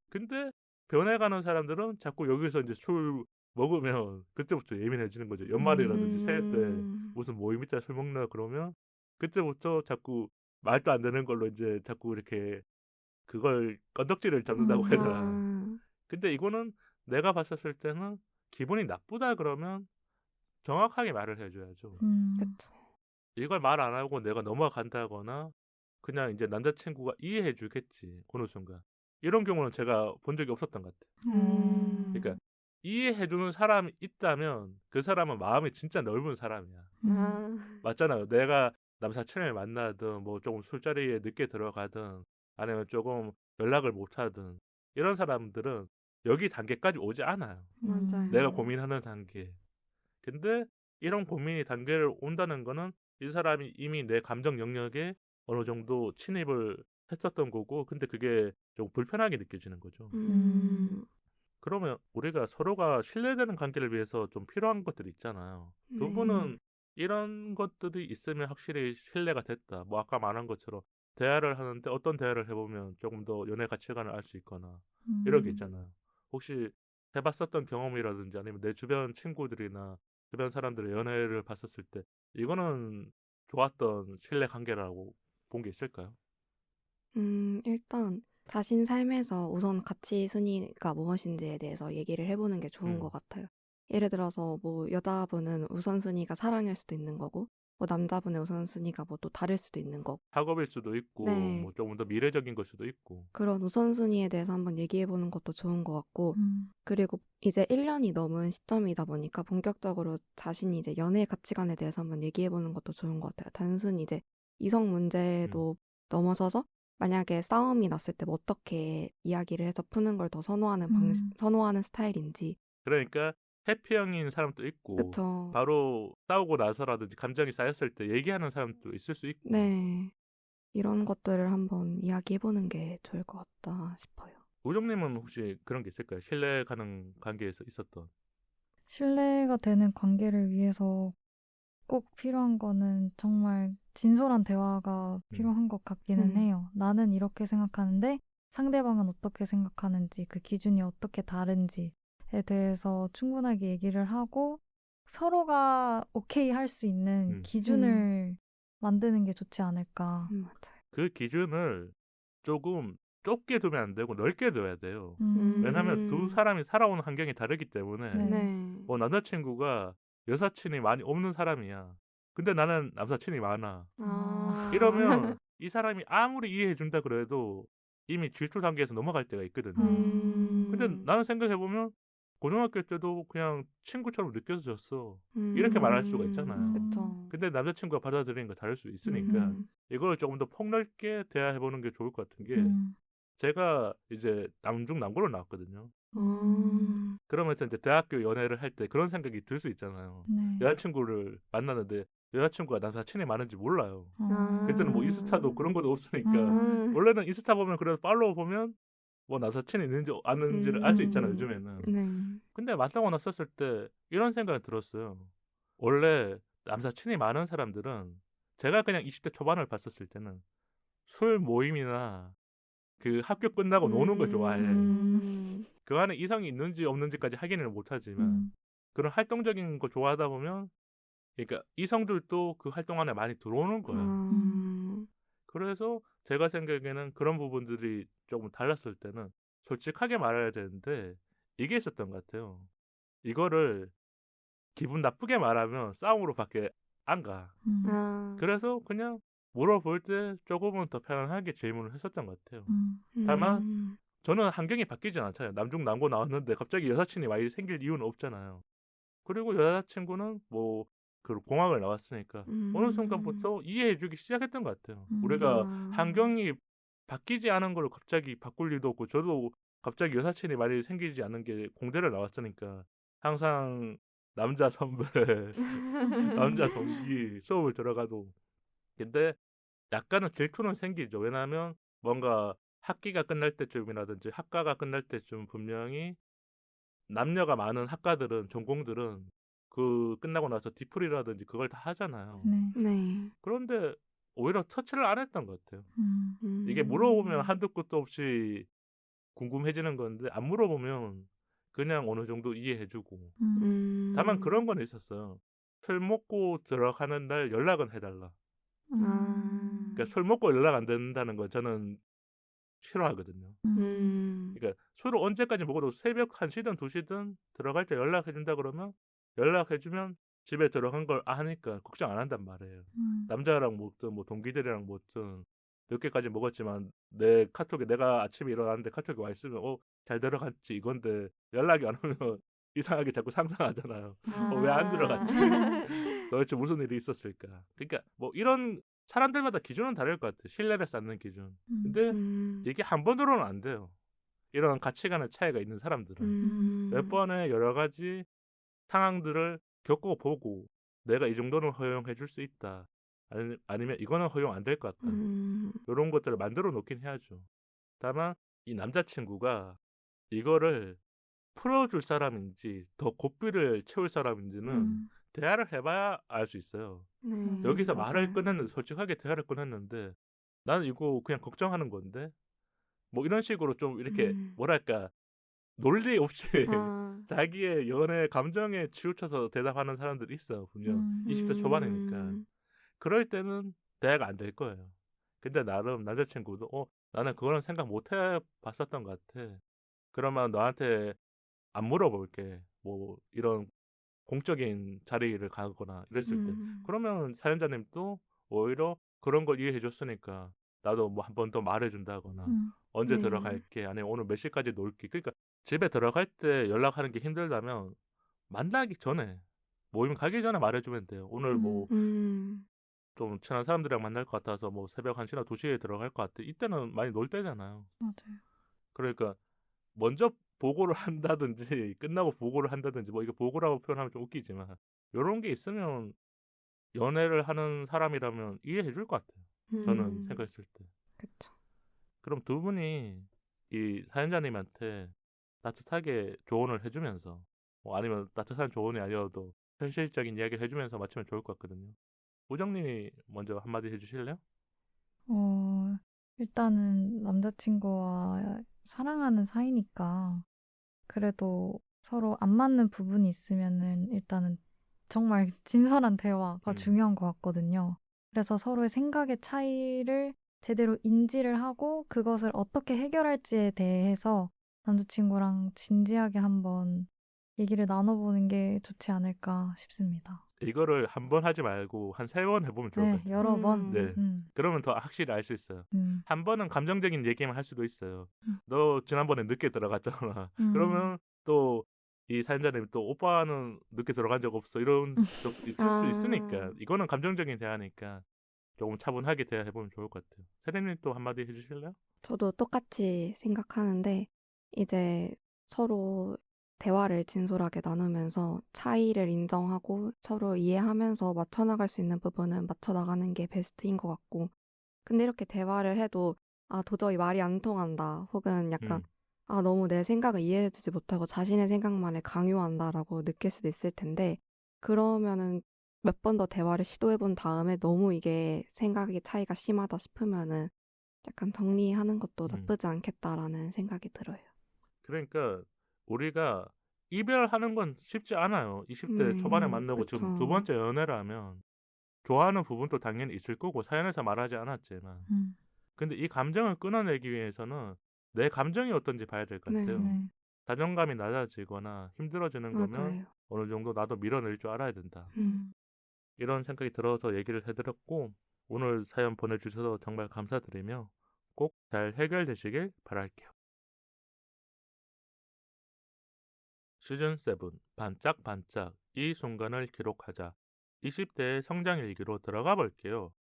근데 변해가는 사람들은 자꾸 여기서 이제 술 먹으면 그때부터 예민해지는 거죠. 연말이라든지 새해 때 무슨 모임 있다 술 먹나 그러면 그때부터 자꾸 말도 안 되는 걸로 이제 자꾸 이렇게 그걸 건덕지를 잡는다고 해야 되나. 근데 이거는 내가 봤었을 때는 기분이 나쁘다 그러면 정확하게 말을 해줘야죠. 그쵸. 이걸 말 안 하고 내가 넘어간다거나 그냥 이제 남자친구가 이해해 주겠지 어느 순간. 이런 경우는 제가 본 적이 없었던 것 같아요. 그러니까 이해해 주는 사람이 있다면 그 사람은 마음이 진짜 넓은 사람이야. 맞잖아요. 내가 남사친을 만나든 뭐 조금 술자리에 늦게 들어가든 아니면 조금 연락을 못 하든 이런 사람들은 여기 단계까지 오지 않아요. 맞아요. 내가 고민하는 단계. 근데 이런 고민이 단계를 온다는 거는 이 사람이 이미 내 감정 영역에 어느 정도 침입을 했었던 거고 근데 그게 좀 불편하게 느껴지는 거죠. 그러면 우리가 서로가 신뢰되는 관계를 위해서 좀 필요한 것들이 있잖아요. 두 분은 이런 것들이 있으면 확실히 신뢰가 됐다. 뭐 아까 말한 것처럼 대화를 하는데 어떤 대화를 해보면 조금 더 연애 가치관을 알 수 있거나 이런 게 있잖아요. 혹시 해봤었던 경험이라든지 아니면 내 주변 친구들이나 주변 사람들의 연애를 봤었을 때 이거는 좋았던 신뢰 관계라고 본 게 있을까요? 일단 자신 삶에서 우선 가치 순위가 무엇인지에 대해서 얘기를 해보는 게 좋은 것 같아요. 예를 들어서 뭐 여자분은 우선순위가 사랑일 수도 있는 거고 뭐 남자분의 우선순위가 뭐 또 다를 수도 있는 거고 학업일 수도 있고 네. 뭐 조금 더 미래적인 걸 수도 있고 그런 우선순위에 대해서 한번 얘기해보는 것도 좋은 것 같고 그리고 이제 1년이 넘은 시점이다 보니까 본격적으로 자신이 이제 연애 가치관에 대해서 한번 얘기해보는 것도 좋은 것 같아요. 단순히 이제 이성 문제도 넘어서서 만약에 싸움이 났을 때 뭐 어떻게 이야기를 해서 푸는 걸 더 선호하는 선호하는 스타일인지. 그러니까 해피형인 사람도 있고 그쵸. 바로 싸우고 나서라든지 감정이 쌓였을 때 얘기하는 사람도 있을 수 있고 네. 이런 것들을 한번 이야기해보는 게 좋을 것 같다 싶어요. 우정님은 혹시 그런 게 있을까요? 신뢰 가는 관계에서 있었던 신뢰가 되는 관계를 위해서 꼭 필요한 거는 정말 진솔한 대화가 필요한 것 같기는 해요. 나는 이렇게 생각하는데 상대방은 어떻게 생각하는지 그 기준이 어떻게 다른지에 대해서 충분하게 얘기를 하고 서로가 오케이 할 수 있는 기준을 만드는 게 좋지 않을까. 맞아요. 그 기준을 조금 좁게 두면 안 되고 넓게 둬야 돼요. 음. 왜냐하면 두 사람이 살아오는 환경이 다르기 때문에 네. 네. 뭐 남자친구가 여사친이 많이 없는 사람이야. 근데 나는 남사친이 많아. 아. 이러면 이 사람이 아무리 이해해준다 그래도 이미 질투 단계에서 넘어갈 때가 있거든요. 근데 나는 생각해보면 고등학교 때도 그냥 친구처럼 느껴졌어. 이렇게 말할 수가 있잖아요. 그쵸. 근데 남자친구가 받아들이는 거 다를 수 있으니까 이걸 조금 더 폭넓게 대화해보는 게 좋을 것 같은 게 제가 이제 남중남고를 나왔거든요. 그러면서 이제 대학교 연애를 할 때 그런 생각이 들 수 있잖아요. 네. 여자친구를 만나는데 여자친구가 남사친이 많은지 몰라요. 아. 그때는 뭐 인스타도 그런 것도 없으니까 원래는 인스타 보면 그래도 팔로우 보면 뭐 남사친이 있는지 아는지를 알 수 있잖아요, 요즘에는. 네. 근데 만나고 났었을 때 이런 생각이 들었어요. 원래 남사친이 많은 사람들은 제가 그냥 20대 초반을 봤었을 때는 술 모임이나 그 학교 끝나고 노는 걸 좋아해. 그 안에 이성이 있는지 없는지까지 확인을 못하지만 그런 활동적인 거 좋아하다 보면 그러니까 이성들도 그 활동 안에 많이 들어오는 거야. 그래서 제가 생각에는 그런 부분들이 조금 달랐을 때는 솔직하게 말해야 되는데 이게 있었던 것 같아요. 이거를 기분 나쁘게 말하면 싸움으로 밖에 안 가. 그래서 그냥 물어볼 때 조금은 더 편안하게 질문을 했었던 것 같아요. 다만 저는 환경이 바뀌진 않잖아요. 남중남고 나왔는데 갑자기 여사친이 많이 생길 이유는 없잖아요. 그리고 여자친구는 뭐 그 공학을 나왔으니까 어느 순간부터 이해해주기 시작했던 것 같아요. 우리가 환경이 바뀌지 않은 걸 갑자기 바꿀 일도 없고 저도 갑자기 여사친이 많이 생기지 않은 게 공대를 나왔으니까 항상 남자 선배, 남자 동기 수업을 들어가도 근데 약간은 질투는 생기죠. 왜냐하면 뭔가 학기가 끝날 때쯤이라든지 학과가 끝날 때쯤 분명히 남녀가 많은 학과들은 전공들은 그 끝나고 나서 디프리라든지 그걸 다 하잖아요. 네. 네. 그런데 오히려 터치를 안 했던 것 같아요. 이게 음. 물어보면 한두 끝도 없이 궁금해지는 건데 안 물어보면 그냥 어느 정도 이해해주고 다만 그런 건 있었어요. 술 먹고 들어가는 날 연락은 해달라. 그러니까 술 먹고 연락 안 된다는 건 저는 싫어하거든요. 그러니까 술을 언제까지 먹어도 새벽 1시든 2시든 들어갈 때 연락해준다 그러면 연락해주면 집에 들어간 걸 아니까 걱정 안 한단 말이에요. 남자랑 먹든 뭐 동기들이랑 먹든 늦게까지 먹었지만 내 카톡에 내가 아침에 일어났는데 카톡이 와 있으면 잘 들어갔지 이건데 연락이 안 오면 이상하게 자꾸 상상하잖아요. 왜 안 들어갔지? 도대체 무슨 일이 있었을까? 그러니까 뭐 이런 사람들마다 기준은 다를 것 같아요. 신뢰를 쌓는 기준. 근데 이게 한 번으로는 안 돼요. 이런 가치관의 차이가 있는 사람들은 몇 번의 여러 가지 상황들을 겪어보고 내가 이 정도는 허용해 줄 수 있다. 아니면 이거는 허용 안 될 것 같다. 이런 것들을 만들어 놓긴 해야죠. 다만 이 남자친구가 이거를 풀어줄 사람인지 더 고삐를 채울 사람인지는 대화를 해봐야 알 수 있어요. 네. 여기서 맞아요. 말을 꺼냈는데 솔직하게 대화를 꺼냈는데 나는 이거 그냥 걱정하는 건데 뭐 이런 식으로 좀 이렇게 뭐랄까 논리 없이 자기의 연애 감정에 치우쳐서 대답하는 사람들이 있어요. 분명 20대 초반이니까 그럴 때는 대화가 안 될 거예요. 근데 나름 남자친구도 나는 그거는 생각 못 해봤었던 것 같아. 그러면 너한테 안 물어볼게. 뭐 이런 공적인 자리를 가거나 이랬을 때 그러면 사연자님도 오히려 그런 걸 이해해 줬으니까 나도 뭐 한 번 더 말해준다거나 언제 네. 들어갈게 아니면 오늘 몇 시까지 놀게 그러니까 집에 들어갈 때 연락하는 게 힘들다면 만나기 전에 모임 가기 전에 말해주면 돼요. 오늘 뭐 좀 친한 사람들이랑 만날 것 같아서 뭐 새벽 1시나 2시에 들어갈 것 같아. 이때는 많이 놀 때잖아요. 맞아요. 그러니까 먼저 보고를 한다든지 끝나고 보고를 한다든지 뭐 이거 보고라고 표현하면 좀 웃기지만 이런 게 있으면 연애를 하는 사람이라면 이해해 줄 것 같아요. 저는 생각했을 때. 그쵸. 그럼 두 분이 이 사연자님한테 따뜻하게 조언을 해주면서 뭐 아니면 따뜻한 조언이 아니어도 현실적인 이야기를 해주면서 마치면 좋을 것 같거든요. 우정님이 먼저 한마디 해주실래요? 일단은 남자친구와 사랑하는 사이니까 그래도 서로 안 맞는 부분이 있으면은 일단은 정말 진솔한 대화가 중요한 것 같거든요. 그래서 서로의 생각의 차이를 제대로 인지를 하고 그것을 어떻게 해결할지에 대해서 남자친구랑 진지하게 한번 얘기를 나눠보는 게 좋지 않을까 싶습니다. 이거를 한 번 하지 말고 한 3번 해보면 좋을 것 네, 같아요. 여러 번. 네. 음, 그러면 더 확실히 알 수 있어요. 음, 한 번은 감정적인 얘기만 할 수도 있어요. 음. 너 지난번에 늦게 들어갔잖아. 그러면 또 이 사연자님이 또 오빠는 늦게 들어간 적 없어. 이런 적 있을 수 아. 있으니까. 이거는 감정적인 대화니까 조금 차분하게 대화해보면 좋을 것 같아요. 세림님 또 한마디 해주실래요? 저도 똑같이 생각하는데 이제 서로 대화를 진솔하게 나누면서 차이를 인정하고 서로 이해하면서 맞춰 나갈 수 있는 부분은 맞춰 나가는 게 베스트인 것 같고 근데 이렇게 대화를 해도 아 도저히 말이 안 통한다 혹은 약간 아 너무 내 생각을 이해해주지 못하고 자신의 생각만을 강요한다라고 느낄 수도 있을 텐데 그러면은 몇 번 더 대화를 시도해 본 다음에 너무 이게 생각의 차이가 심하다 싶으면은 약간 정리하는 것도 나쁘지 않겠다라는 생각이 들어요. 그러니까 우리가 이별하는 건 쉽지 않아요. 20대 초반에 만나고 지금 두 그쵸. 번째 연애를 하면 좋아하는 부분도 당연히 있을 거고 사연에서 말하지 않았지만 근데 이 감정을 끊어내기 위해서는 내 감정이 어떤지 봐야 될 것 네, 같아요. 네. 자존감이 낮아지거나 힘들어지는 거면 맞아요. 어느 정도 나도 밀어낼 줄 알아야 된다. 음. 이런 생각이 들어서 얘기를 해드렸고 오늘 사연 보내주셔서 정말 감사드리며 꼭 잘 해결되시길 바랄게요. 시즌7 반짝반짝 이 순간을 기록하자 20대의 성장일기로 들어가 볼게요.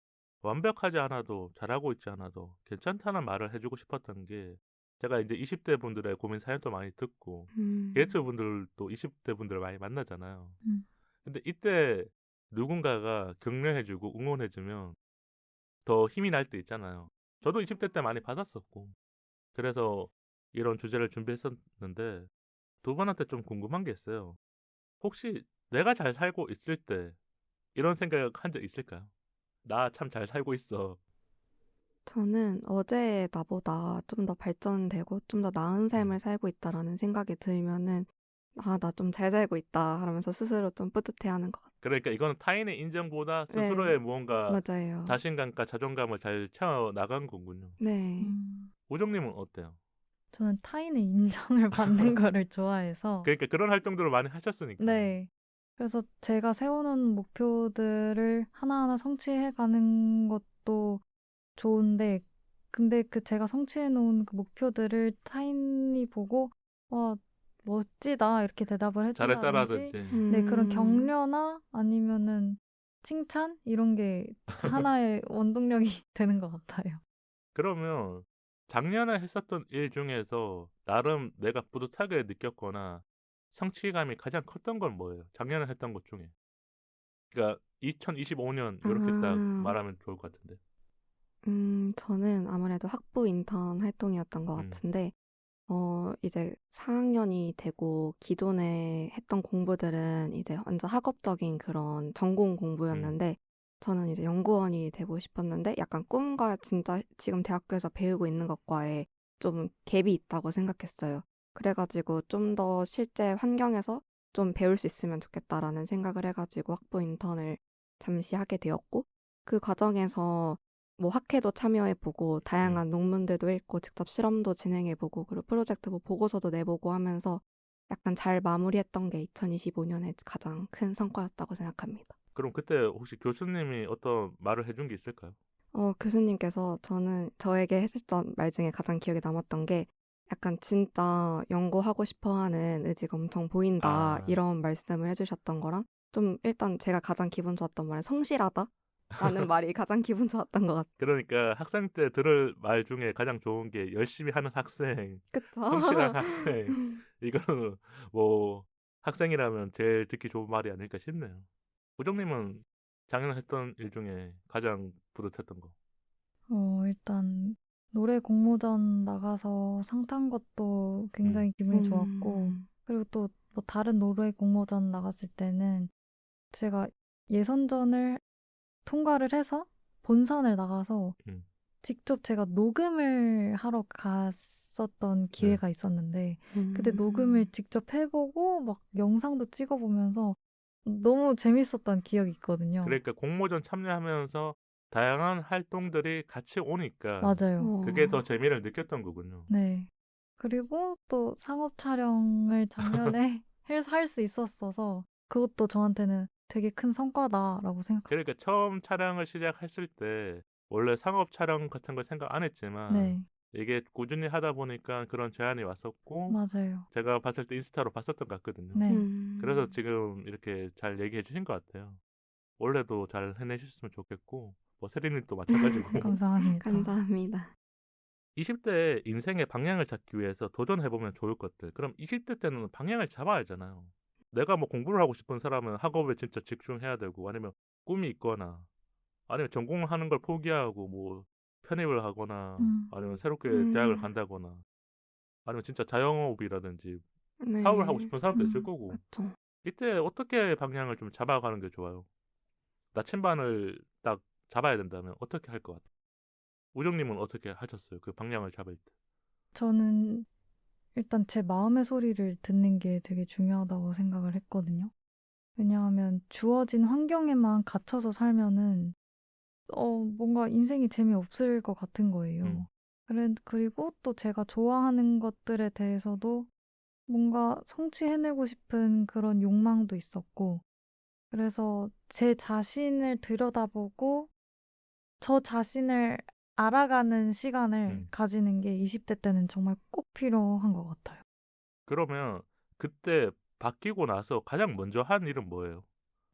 완벽하지 않아도 잘하고 있지 않아도 괜찮다는 말을 해주고 싶었던 게 제가 이제 20대 분들의 고민 사연도 많이 듣고 게이트 분들도 20대 분들 많이 만나잖아요. 근데 이때 누군가가 격려해주고 응원해주면 더 힘이 날 때 있잖아요. 저도 20대 때 많이 받았었고 그래서 이런 주제를 준비했었는데 두 분한테 좀 궁금한 게 있어요. 혹시 내가 잘 살고 있을 때 이런 생각 한 적 있을까요? 나 참 잘 살고 있어. 저는 어제의 나보다 좀 더 발전되고 좀 더 나은 삶을 살고 있다라는 생각이 들면은 아, 나 좀 잘 살고 있다 하면서 스스로 좀 뿌듯해하는 것 같아요. 그러니까 이거는 타인의 인정보다 네, 스스로의 무언가 맞아요. 자신감과 자존감을 잘 채워 나간 거군요. 네. 우정님은 어때요? 저는 타인의 인정을 받는 거를 좋아해서 그러니까 그런 활동들을 많이 하셨으니까. 네. 그래서 제가 세워놓은 목표들을 하나하나 성취해 가는 것도 좋은데, 근데 그 제가 성취해 놓은 그 목표들을 타인이 보고, 와, 멋지다, 이렇게 대답을 해준다든지, 잘했다라든지. 네, 그런 격려나 아니면은 칭찬? 이런 게 하나의 원동력이 되는 것 같아요. 그러면 작년에 했었던 일 중에서 나름 내가 뿌듯하게 느꼈거나 성취감이 가장 컸던 건 뭐예요? 작년에 했던 것 중에. 그러니까 2025년 이렇게 딱 말하면 좋을 것 같은데. 저는 아무래도 학부 인턴 활동이었던 것 같은데, 이제 4학년이 되고 기존에 했던 공부들은 이제 완전 학업적인 그런 전공 공부였는데, 저는 이제 연구원이 되고 싶었는데, 약간 꿈과 진짜 지금 대학교에서 배우고 있는 것과의 좀 갭이 있다고 생각했어요. 그래가지고 좀 더 실제 환경에서 좀 배울 수 있으면 좋겠다라는 생각을 해가지고 학부 인턴을 잠시 하게 되었고, 그 과정에서 뭐 학회도 참여해보고 다양한 논문들도 읽고 직접 실험도 진행해보고 그리고 프로젝트 뭐 보고서도 내보고 하면서 약간 잘 마무리했던 게 2025년의 가장 큰 성과였다고 생각합니다. 그럼 그때 혹시 교수님이 어떤 말을 해준 게 있을까요? 교수님께서 저에게 해주셨던 말 중에 가장 기억에 남았던 게 약간 진짜 연구하고 싶어하는 의지가 엄청 보인다 이런 말씀을 해주셨던 거랑 좀 일단 제가 가장 기분 좋았던 말은 성실하다 라는 말이 가장 기분 좋았던 것 같아요. 그러니까 학생 때 들을 말 중에 가장 좋은 게 열심히 하는 학생, 그쵸? 성실한 학생. 이거는 뭐 학생이라면 제일 듣기 좋은 말이 아닐까 싶네요. 우정님은 작년에 했던 일 중에 가장 뿌듯했던 거. 일단 노래 공모전 나가서 상 탄 것도 굉장히 기분이 좋았고, 그리고 또 뭐 다른 노래 공모전 나갔을 때는 제가 예선전을 통과를 해서 본선을 나가서 직접 제가 녹음을 하러 갔었던 기회가 있었는데 그때 녹음을 직접 해보고 막 영상도 찍어보면서 너무 재밌었던 기억이 있거든요. 그러니까 공모전 참여하면서 다양한 활동들이 같이 오니까 맞아요. 그게 더 재미를 느꼈던 거군요. 네. 그리고 또 상업 촬영을 작년에 할 수 있었어서 그것도 저한테는 되게 큰 성과다라고 생각합니다. 그러니까 처음 촬영을 시작했을 때 원래 상업 촬영 같은 걸 생각 안 했지만 네, 이게 꾸준히 하다 보니까 그런 제안이 왔었고 맞아요. 제가 봤을 때 인스타로 봤었던 것 같거든요. 네. 그래서 지금 이렇게 잘 얘기해 주신 것 같아요. 원래도 잘 해내셨으면 좋겠고 뭐 세린님도 마찬가지고 감사합니다. 감사합니다. 20대 인생의 방향을 잡기 위해서 도전해보면 좋을 것들. 그럼 20대 때는 방향을 잡아야 하잖아요. 내가 뭐 공부를 하고 싶은 사람은 학업에 진짜 집중해야 되고 아니면 꿈이 있거나 아니면 전공하는 걸 포기하고 뭐 편입을 하거나 아니면 새롭게 대학을 간다거나 아니면 진짜 자영업이라든지 네. 사업을 하고 싶은 사람도 있을 거고 그쵸. 이때 어떻게 방향을 좀 잡아가는 게 좋아요? 나침반을 딱 잡아야 된다면 어떻게 할 것 같아요? 우정님은 어떻게 하셨어요? 그 방향을 잡을 때. 저는 일단 제 마음의 소리를 듣는 게 되게 중요하다고 생각을 했거든요. 왜냐하면 주어진 환경에만 갇혀서 살면은 뭔가 인생이 재미없을 것 같은 거예요. 그리고 또 제가 좋아하는 것들에 대해서도 뭔가 성취해내고 싶은 그런 욕망도 있었고, 그래서 제 자신을 들여다보고 저 자신을 알아가는 시간을 가지는 게 20대 때는 정말 꼭 필요한 것 같아요. 그러면 그때 바뀌고 나서 가장 먼저 한 일은 뭐예요?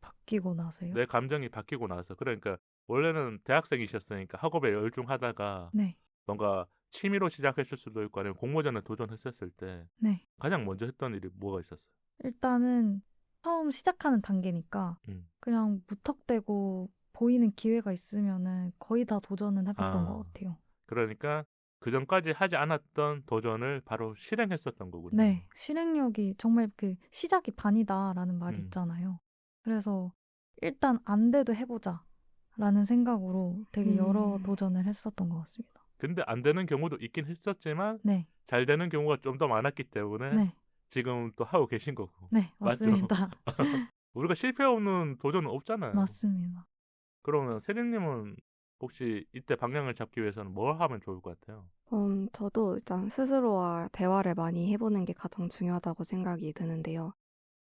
바뀌고 나서요? 내 감정이 바뀌고 나서. 그러니까 원래는 대학생이셨으니까 학업에 열중하다가 네, 뭔가 취미로 시작했을 수도 있고 아니면 공모전에 도전했었을 때 네. 가장 먼저 했던 일이 뭐가 있었어요? 일단은 처음 시작하는 단계니까 음. 그냥 무턱대고 보이는 기회가 있으면은 거의 다 도전은 해봤던 아. 것 같아요. 그러니까 그 전까지 하지 않았던 도전을 바로 실행했었던 거군요. 네, 실행력이 정말 그 시작이 반이다라는 말이 음. 있잖아요. 그래서 일단 안 돼도 해보자라는 생각으로 되게 여러 도전을 했었던 것 같습니다. 근데 안 되는 경우도 있긴 했었지만 네, 잘 되는 경우가 좀 더 많았기 때문에 네, 지금 또 하고 계신 거고. 네, 맞죠? 맞습니다. 우리가 실패 없는 도전은 없잖아요. 맞습니다. 그러면 세린님은 혹시 이때 방향을 잡기 위해서는 뭘 하면 좋을 것 같아요? 저도 일단 스스로와 대화를 많이 해보는 게 가장 중요하다고 생각이 드는데요.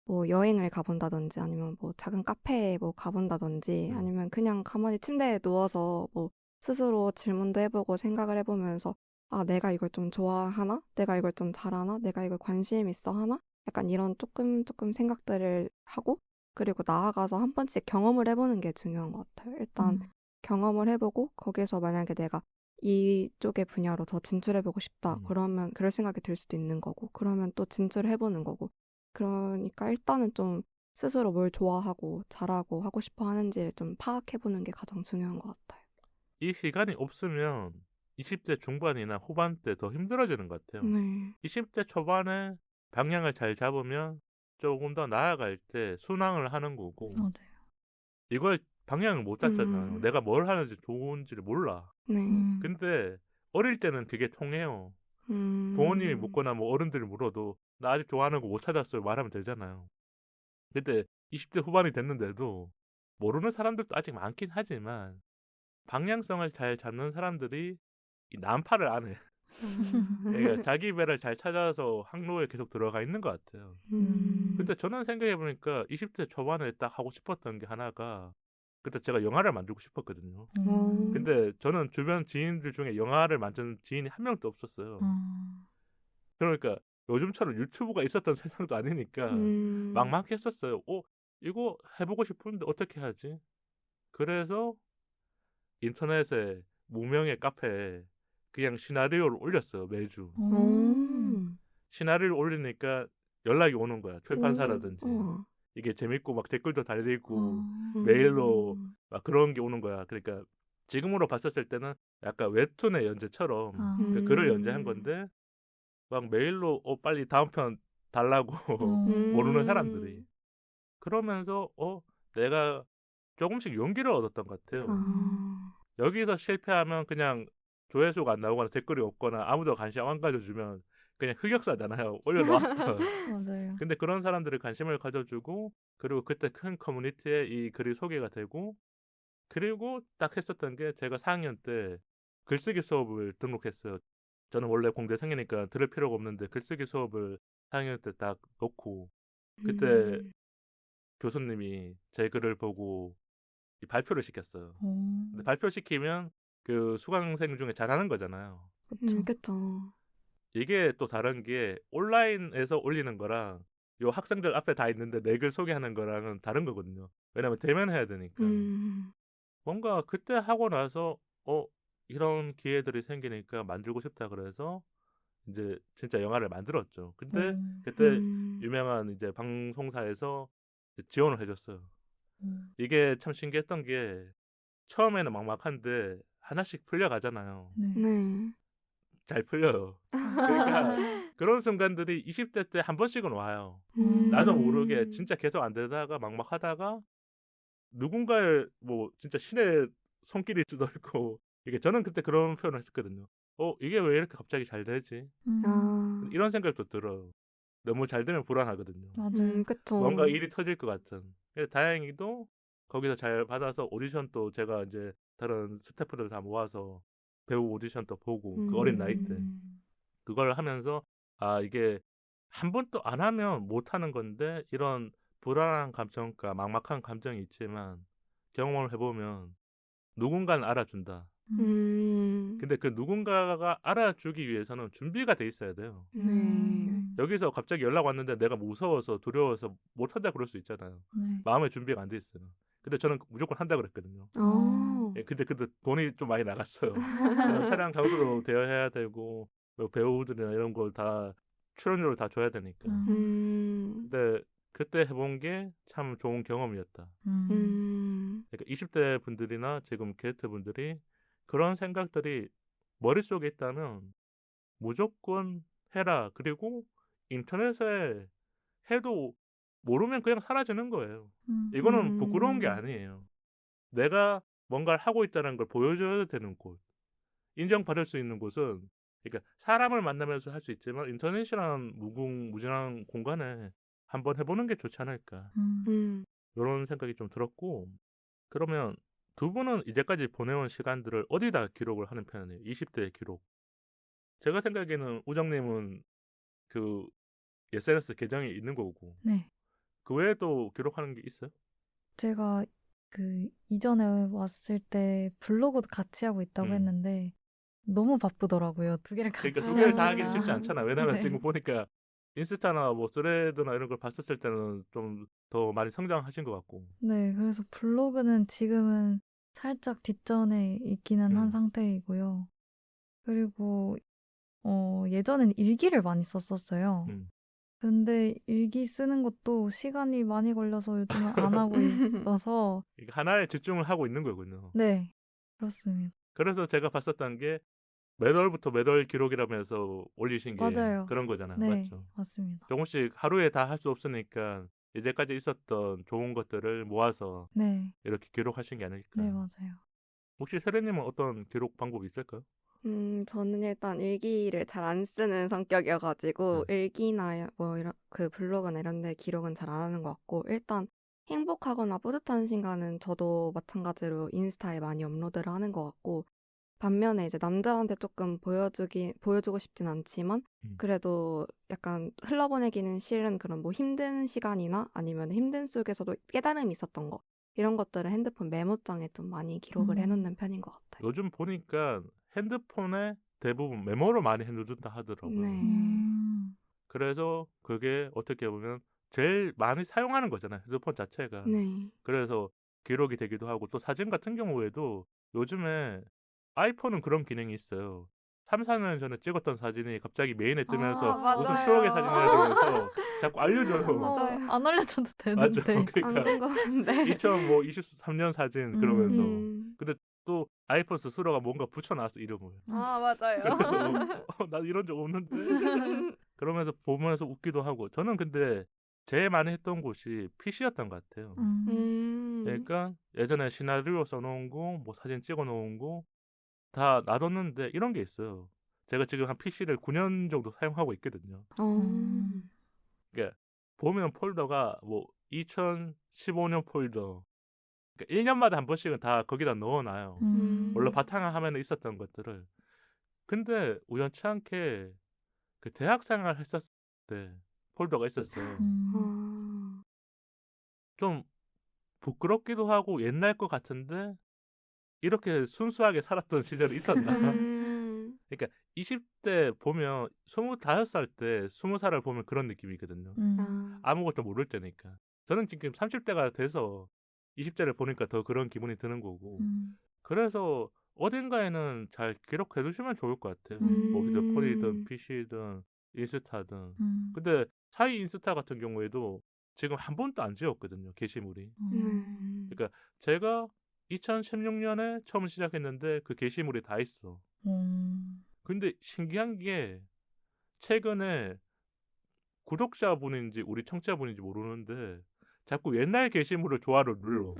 뭐 여행을 가본다든지 아니면 뭐 작은 카페에 뭐 가본다든지 아니면 그냥 가만히 침대에 누워서 뭐 스스로 질문도 해보고 생각을 해보면서 아, 내가 이걸 좀 좋아하나? 내가 이걸 좀 잘하나? 내가 이걸 관심 있어 하나? 약간 이런 조금 생각들을 하고 그리고 나아가서 한 번씩 경험을 해보는 게 중요한 것 같아요. 일단 경험을 해보고 거기서 만약에 내가 이쪽의 분야로 더 진출해보고 싶다. 그러면 그럴 생각이 들 수도 있는 거고 그러면 또 진출해보는 거고 그러니까 일단은 좀 스스로 뭘 좋아하고 잘하고 하고 싶어 하는지를 좀 파악해보는 게 가장 중요한 것 같아요. 이 시간이 없으면 20대 중반이나 후반 때 더 힘들어지는 것 같아요. 네. 20대 초반에 방향을 잘 잡으면 조금 더 나아갈 때 순항을 하는 거고 맞아요. 이걸 방향을 못 잡잖아요. 내가 뭘 하는지 좋은지를 몰라. 네. 근데 어릴 때는 그게 통해요. 부모님이 묻거나 뭐 어른들이 물어도 나 아직 좋아하는 거 못 찾았어요 말하면 되잖아요. 근데 20대 후반이 됐는데도 모르는 사람들도 아직 많긴 하지만 방향성을 잘 잡는 사람들이 이 난파를 안 해. 그러니까 자기 배를 잘 찾아서 항로에 계속 들어가 있는 것 같아요. 근데 저는 생각해보니까 20대 초반에 딱 하고 싶었던 게 하나가 그때 제가 영화를 만들고 싶었거든요. 근데 저는 주변 지인들 중에 영화를 만드는 지인이 한 명도 없었어요. 그러니까 요즘처럼 유튜브가 있었던 세상도 아니니까 막막했었어요. 이거 해보고 싶은데 어떻게 하지? 그래서 인터넷에 무명의 카페에 그냥 시나리오를 올렸어요. 매주. 시나리오를 올리니까 연락이 오는 거야. 출판사라든지. 이게 재밌고 막 댓글도 달리고 메일로 막 그런 게 오는 거야. 그러니까 지금으로 봤었을 때는 약간 웹툰의 연재처럼 그 글을 연재한 건데 막 메일로 빨리 다음 편 달라고 모르는 사람들이. 그러면서 내가 조금씩 용기를 얻었던 것 같아요. 여기서 실패하면 그냥 조회수가 안 나오거나 댓글이 없거나 아무도 관심 안 가져주면 그냥 흑역사잖아요. 올려놓았던. 맞아요. 근데 그런 사람들이 관심을 가져주고 그리고 그때 큰 커뮤니티에 이 글이 소개가 되고 그리고 딱 했었던 게 제가 4학년 때 글쓰기 수업을 등록했어요. 저는 원래 공대생이니까 들을 필요가 없는데 글쓰기 수업을 4학년 때 딱 놓고 그때 음. 교수님이 제 글을 보고 이 발표를 시켰어요. 근데 오, 발표시키면 그 수강생 중에 잘하는 거잖아요. 그쵸. 그쵸. 이게 또 다른 게 온라인에서 올리는 거랑 요 학생들 앞에 다 있는데 내 글 소개하는 거랑은 다른 거거든요. 왜냐면 대면해야 되니까. 음. 뭔가 그때 하고 나서 이런 기회들이 생기니까 만들고 싶다 그래서 이제 진짜 영화를 만들었죠. 근데 오, 그때 음. 유명한 이제 방송사에서 지원을 해줬어요. 오. 이게 참 신기했던 게 처음에는 막막한데 하나씩 풀려가잖아요. 네. 네. 잘 풀려요. 그러니까 그런 순간들이 20대 때 한 번씩은 와요. 나도 모르게 음. 진짜 계속 안 되다가 막막하다가 누군가의 뭐 진짜 신의 손길일 수도 있고 이게 저는 그때 그런 표현을 했었거든요. 이게 왜 이렇게 갑자기 잘 되지? 아. 이런 생각도 들어요. 너무 잘 되면 불안하거든요. 맞아요. 그쵸. 뭔가 일이 터질 것 같은. 근데 다행히도 거기서 잘 받아서 오디션 또 제가 이제 다른 스태프들 다 모아서 배우 오디션 또 보고 그 어린 나이 때 음. 그걸 하면서 이게 한 번도 안 하면 못 하는 건데 이런 불안한 감정과 막막한 감정이 있지만 경험을 해보면 누군가는 알아준다. 음. 근데 그 누군가가 알아주기 위해서는 준비가 돼 있어야 돼요. 네. 여기서 갑자기 연락 왔는데 내가 무서워서 두려워서 못한다 그럴 수 있잖아요. 네. 마음의 준비가 안 돼 있어요. 근데 저는 무조건 한다 그랬거든요. 아. 예, 근데 돈이 좀 많이 나갔어요. 차량 장소도 대여해야 되고 뭐 배우들이나 이런 걸 다 출연료를 다 줘야 되니까. 음. 근데 그때 해본 게 참 좋은 경험이었다. 음. 그러니까 20대 분들이나 지금 게스트 분들이 그런 생각들이 머릿속에 있다면 무조건 해라. 그리고 인터넷에 해도 모르면 그냥 사라지는 거예요. 이거는 부끄러운 게 음. 아니에요. 내가 뭔가를 하고 있다는 걸 보여줘야 되는 곳. 인정받을 수 있는 곳은 그러니까 사람을 만나면서 할 수 있지만 인터넷이라는 무궁무진한 공간에 한번 해보는 게 좋지 않을까. 음. 이런 생각이 좀 들었고 그러면 두 분은 이제까지 보내온 시간들을 어디다 기록을 하는 편이에요? 20대의 기록. 제가 생각에는 우정님은 그 SNS 계정이 있는 거고 네. 그 외에도 기록하는 게 있어요? 제가 그 이전에 왔을 때 블로그도 같이 하고 있다고 음. 했는데 너무 바쁘더라고요. 두 개를 같이 그러니까 두 개를 다 하기는 하기가. 쉽지 않잖아. 왜냐면 네. 지금 보니까 인스타나 뭐 스레드나 이런 걸 봤었을 때는 좀 더 많이 성장하신 것 같고. 네, 그래서 블로그는 지금은 살짝 뒷전에 있기는 한 상태이고요. 그리고 예전엔 일기를 많이 썼었어요. 음. 근데 일기 쓰는 것도 시간이 많이 걸려서 요즘은 안 하고 있어서 이게 하나에 집중을 하고 있는 거군요. 네, 그렇습니다. 그래서 제가 봤었던 게 매월부터 매월 기록이라면서 올리신 게 맞아요. 그런 거잖아요. 네, 맞죠? 맞습니다. 조금씩 하루에 다 할 수 없으니까 이제까지 있었던 좋은 것들을 모아서 네, 이렇게 기록하신 게 아닐까. 네, 맞아요. 혹시 세례님은 어떤 기록 방법이 있을까요? 저는 일단 일기를 잘 안 쓰는 성격이어가지고 일기나 뭐 이런 그 블로그나 이런 데 기록은 잘 안 하는 것 같고 일단 행복하거나 뿌듯한 순간은 저도 마찬가지로 인스타에 많이 업로드를 하는 것 같고 반면에 이제 남들한테 조금 보여주고 싶진 않지만 그래도 약간 흘러보내기는 싫은 그런 뭐 힘든 시간이나 아니면 힘든 속에서도 깨달음이 있었던 거 이런 것들을 핸드폰 메모장에 좀 많이 기록을 해놓는 편인 것 같아요. 요즘 보니까 핸드폰에 대부분 메모를 많이 해놓는다 하더라고요. 네. 그래서 그게 어떻게 보면 제일 많이 사용하는 거잖아요. 핸드폰 자체가. 네. 그래서 기록이 되기도 하고 또 사진 같은 경우에도 요즘에 아이폰은 그런 기능이 있어요. 3, 4년 전에 찍었던 사진이 갑자기 메인에 뜨면서 무슨 맞아요. 추억의 사진이라 그러면서 자꾸 알려줘요. 맞아요. 안 알려줘도 맞죠? 되는데. 안 그러니까 궁금한데. 2023년 사진 그러면서 근데 또 아이폰 스스로가 뭔가 붙여놨어 이름을. 맞아요. 그래서 나 이런 적 없는데 그러면서 보면서 웃기도 하고 저는 근데 제일 많이 했던 곳이 PC였던 것 같아요. 그러니까 예전에 시나리오 써놓은 거, 뭐 사진 찍어놓은 거 다 놔뒀는데 이런 게 있어요. 제가 지금 한 PC를 9년 정도 사용하고 있거든요. 그러니까 보면 폴더가 뭐 2015년 폴더, 그러니까 1년마다 한 번씩은 다 거기다 넣어놔요. 원래 바탕화면에 있었던 것들을. 근데 우연치 않게 그 대학생활 했었을 때 폴더가 있었어요. 좀 부끄럽기도 하고 옛날 것 같은데 이렇게 순수하게 살았던 시절이 있었나? 그러니까 20대 보면 25살 때 20살을 보면 그런 느낌이거든요. 아, 아무것도 모를 때니까. 저는 지금 30대가 돼서 20대를 보니까 더 그런 기분이 드는 거고. 그래서 어딘가에는 잘 기록해 두시면 좋을 것 같아요. 뭐 휴대폰이든 PC든 인스타든. 근데 사이 인스타 같은 경우에도 지금 한 번도 안 지웠거든요. 게시물이. 그러니까 제가 2016년에 처음 시작했는데 그 게시물이 다 있어. 근데 신기한 게 최근에 구독자분인지 우리 청취자분인지 모르는데 자꾸 옛날 게시물을 좋아를 눌러.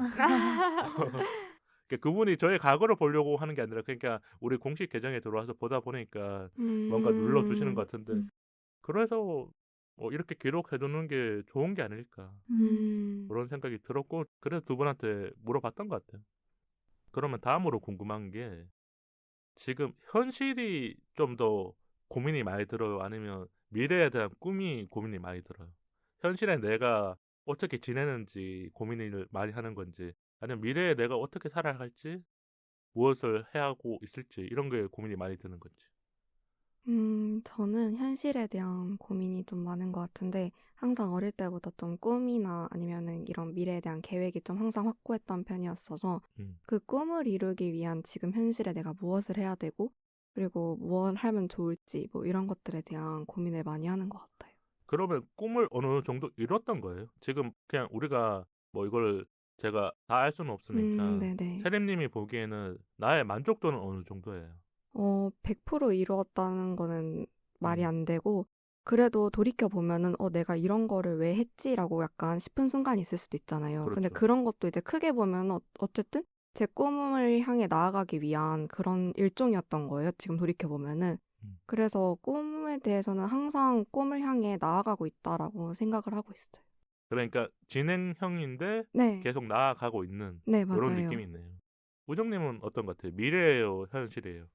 그러니까 그분이 저의 과거를 보려고 하는 게 아니라 그러니까 우리 공식 계정에 들어와서 보다 보니까 뭔가 눌러주시는 것 같은데 그래서 이렇게 기록해두는 게 좋은 게 아닐까 그런 생각이 들었고 그래서 두 분한테 물어봤던 것 같아요. 그러면 다음으로 궁금한 게 지금 현실이 좀 더 고민이 많이 들어요? 아니면 미래에 대한 꿈이 고민이 많이 들어요? 현실에 내가 어떻게 지내는지 고민을 많이 하는 건지 아니면 미래에 내가 어떻게 살아야 할지 무엇을 해야 하고 있을지 이런 게 고민이 많이 드는 건지. 저는 현실에 대한 고민이 좀 많은 것 같은데 항상 어릴 때부터 좀 꿈이나 아니면은 이런 미래에 대한 계획이 좀 항상 확고했던 편이었어서 음. 그 꿈을 이루기 위한 지금 현실에 내가 무엇을 해야 되고 그리고 무엇을 하면 좋을지 뭐 이런 것들에 대한 고민을 많이 하는 것 같아요. 그러면 꿈을 어느 정도 이뤘던 거예요? 지금 그냥 우리가 뭐 이걸 제가 다 알 수는 없으니까 네네. 세림님이 보기에는 나의 만족도는 어느 정도예요? 100% 이루었다는 거는 말이 음. 안 되고, 그래도 돌이켜보면은, 내가 이런 거를 왜 했지라고 약간 싶은 순간이 있을 수도 있잖아요. 근데 그렇죠. 그런 것도 이제 크게 보면, 어쨌든 제 꿈을 향해 나아가기 위한 그런 일종이었던 거예요. 지금 돌이켜보면은. 음. 그래서 꿈에 대해서는 항상 꿈을 향해 나아가고 있다라고 생각을 하고 있어요. 그러니까 진행형인데 네. 계속 나아가고 있는 네, 이런 맞아요. 느낌이 있네요. 우정님은 어떤 것 같아요? 미래예요, 현실이에요?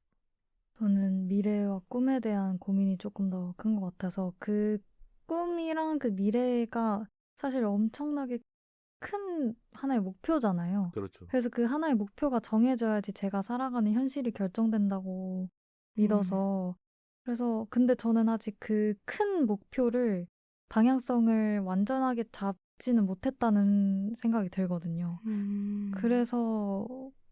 저는 미래와 꿈에 대한 고민이 조금 더 큰 것 같아서 그 꿈이랑 그 미래가 사실 엄청나게 큰 하나의 목표잖아요. 그렇죠. 그래서 그 하나의 목표가 정해져야지 제가 살아가는 현실이 결정된다고 믿어서 그래서 근데 저는 아직 그 큰 목표를 방향성을 완전하게 잡지는 못했다는 생각이 들거든요. 그래서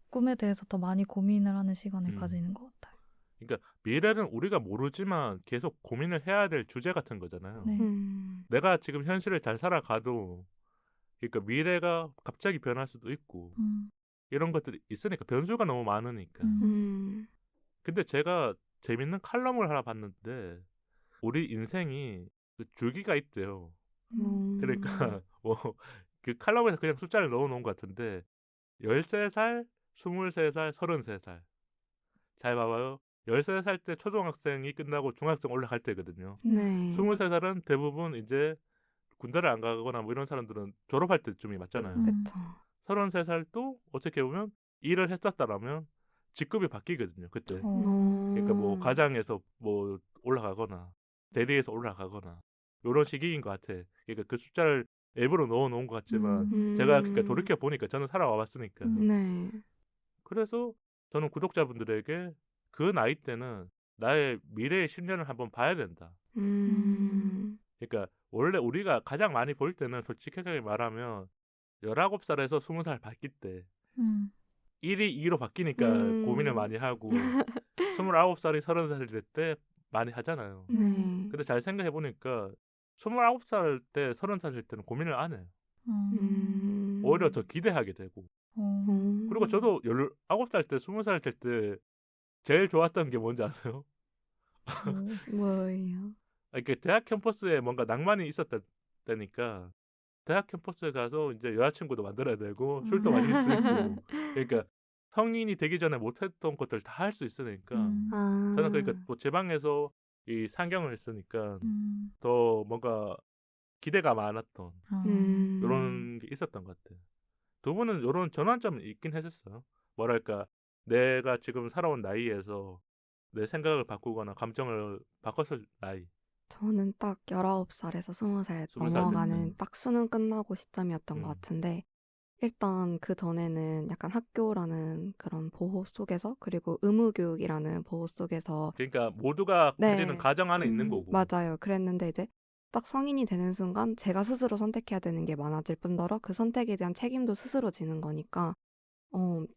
꿈에 대해서 더 많이 고민을 하는 시간을 음. 가지는 것 같아요. 그러니까 미래는 우리가 모르지만 계속 고민을 해야 될 주제 같은 거잖아요. 네. 내가 지금 현실을 잘 살아가도 그러니까 미래가 갑자기 변할 수도 있고 이런 것들이 있으니까 변수가 너무 많으니까. 근데 제가 재밌는 칼럼을 하나 봤는데 우리 인생이 그 줄기가 있대요. 그러니까 뭐 그 칼럼에서 그냥 숫자를 넣어놓은 것 같은데 13살, 23살, 33살 잘 봐봐요. 13살 때 초등학생이 끝나고 중학생 올라갈 때거든요. 네. 23살은 대부분 이제 군대를 안 가거나 뭐 이런 사람들은 졸업할 때쯤이 맞잖아요. 그쵸. 33살도 어떻게 보면 일을 했었다라면 직급이 바뀌거든요. 그때. 어. 그러니까 뭐 가장에서 뭐 올라가거나 대리에서 올라가거나 이런 시기인 것 같아. 그러니까 그 숫자를 일부러 넣어놓은 것 같지만 제가 그러니까 돌이켜 보니까 저는 살아와 봤으니까. 네. 그래서 저는 구독자분들에게 그 나이 때는 나의 미래의 10년을 한번 봐야 된다. 그러니까 원래 우리가 가장 많이 볼 때는 솔직하게 말하면 19살에서 20살 바뀔 때 1이 2로 바뀌니까 고민을 많이 하고 29살이 30살 될 때 많이 하잖아요. 네. 근데 잘 생각해 보니까 29살 때 30살 될 때는 고민을 안 해요. 오히려 더 기대하게 되고. 그리고 저도 19살 때 20살 될 때 제일 좋았던 게 뭔지 아세요? 뭐예요? 그러니까 대학 캠퍼스에 뭔가 낭만이 있었다 때니까 대학 캠퍼스에 가서 이제 여자친구도 만들어야 되고 술도 마실 수 있고 그러니까 성인이 되기 전에 못했던 것들 다 할 수 있으니까 저는 그러니까 또 제 방에서 이 상경을 했으니까 더 뭔가 기대가 많았던 이런 게 있었던 것 같아요. 두 분은 이런 전환점이 있긴 했었어요. 뭐랄까 내가 지금 살아온 나이에서 내 생각을 바꾸거나 감정을 바꿨을 나이. 저는 딱 19살에서 20살 20살 넘어가는 때. 딱 수능 끝나고 시점이었던 것 음. 같은데, 일단 그 전에는 약간 학교라는 그런 보호 속에서, 그리고 의무교육이라는 보호 속에서, 그러니까 모두가 가지는 네, 가정 안에 있는 거고. 맞아요. 그랬는데 이제 딱 성인이 되는 순간 제가 스스로 선택해야 되는 게 많아질 뿐더러 그 선택에 대한 책임도 스스로 지는 거니까,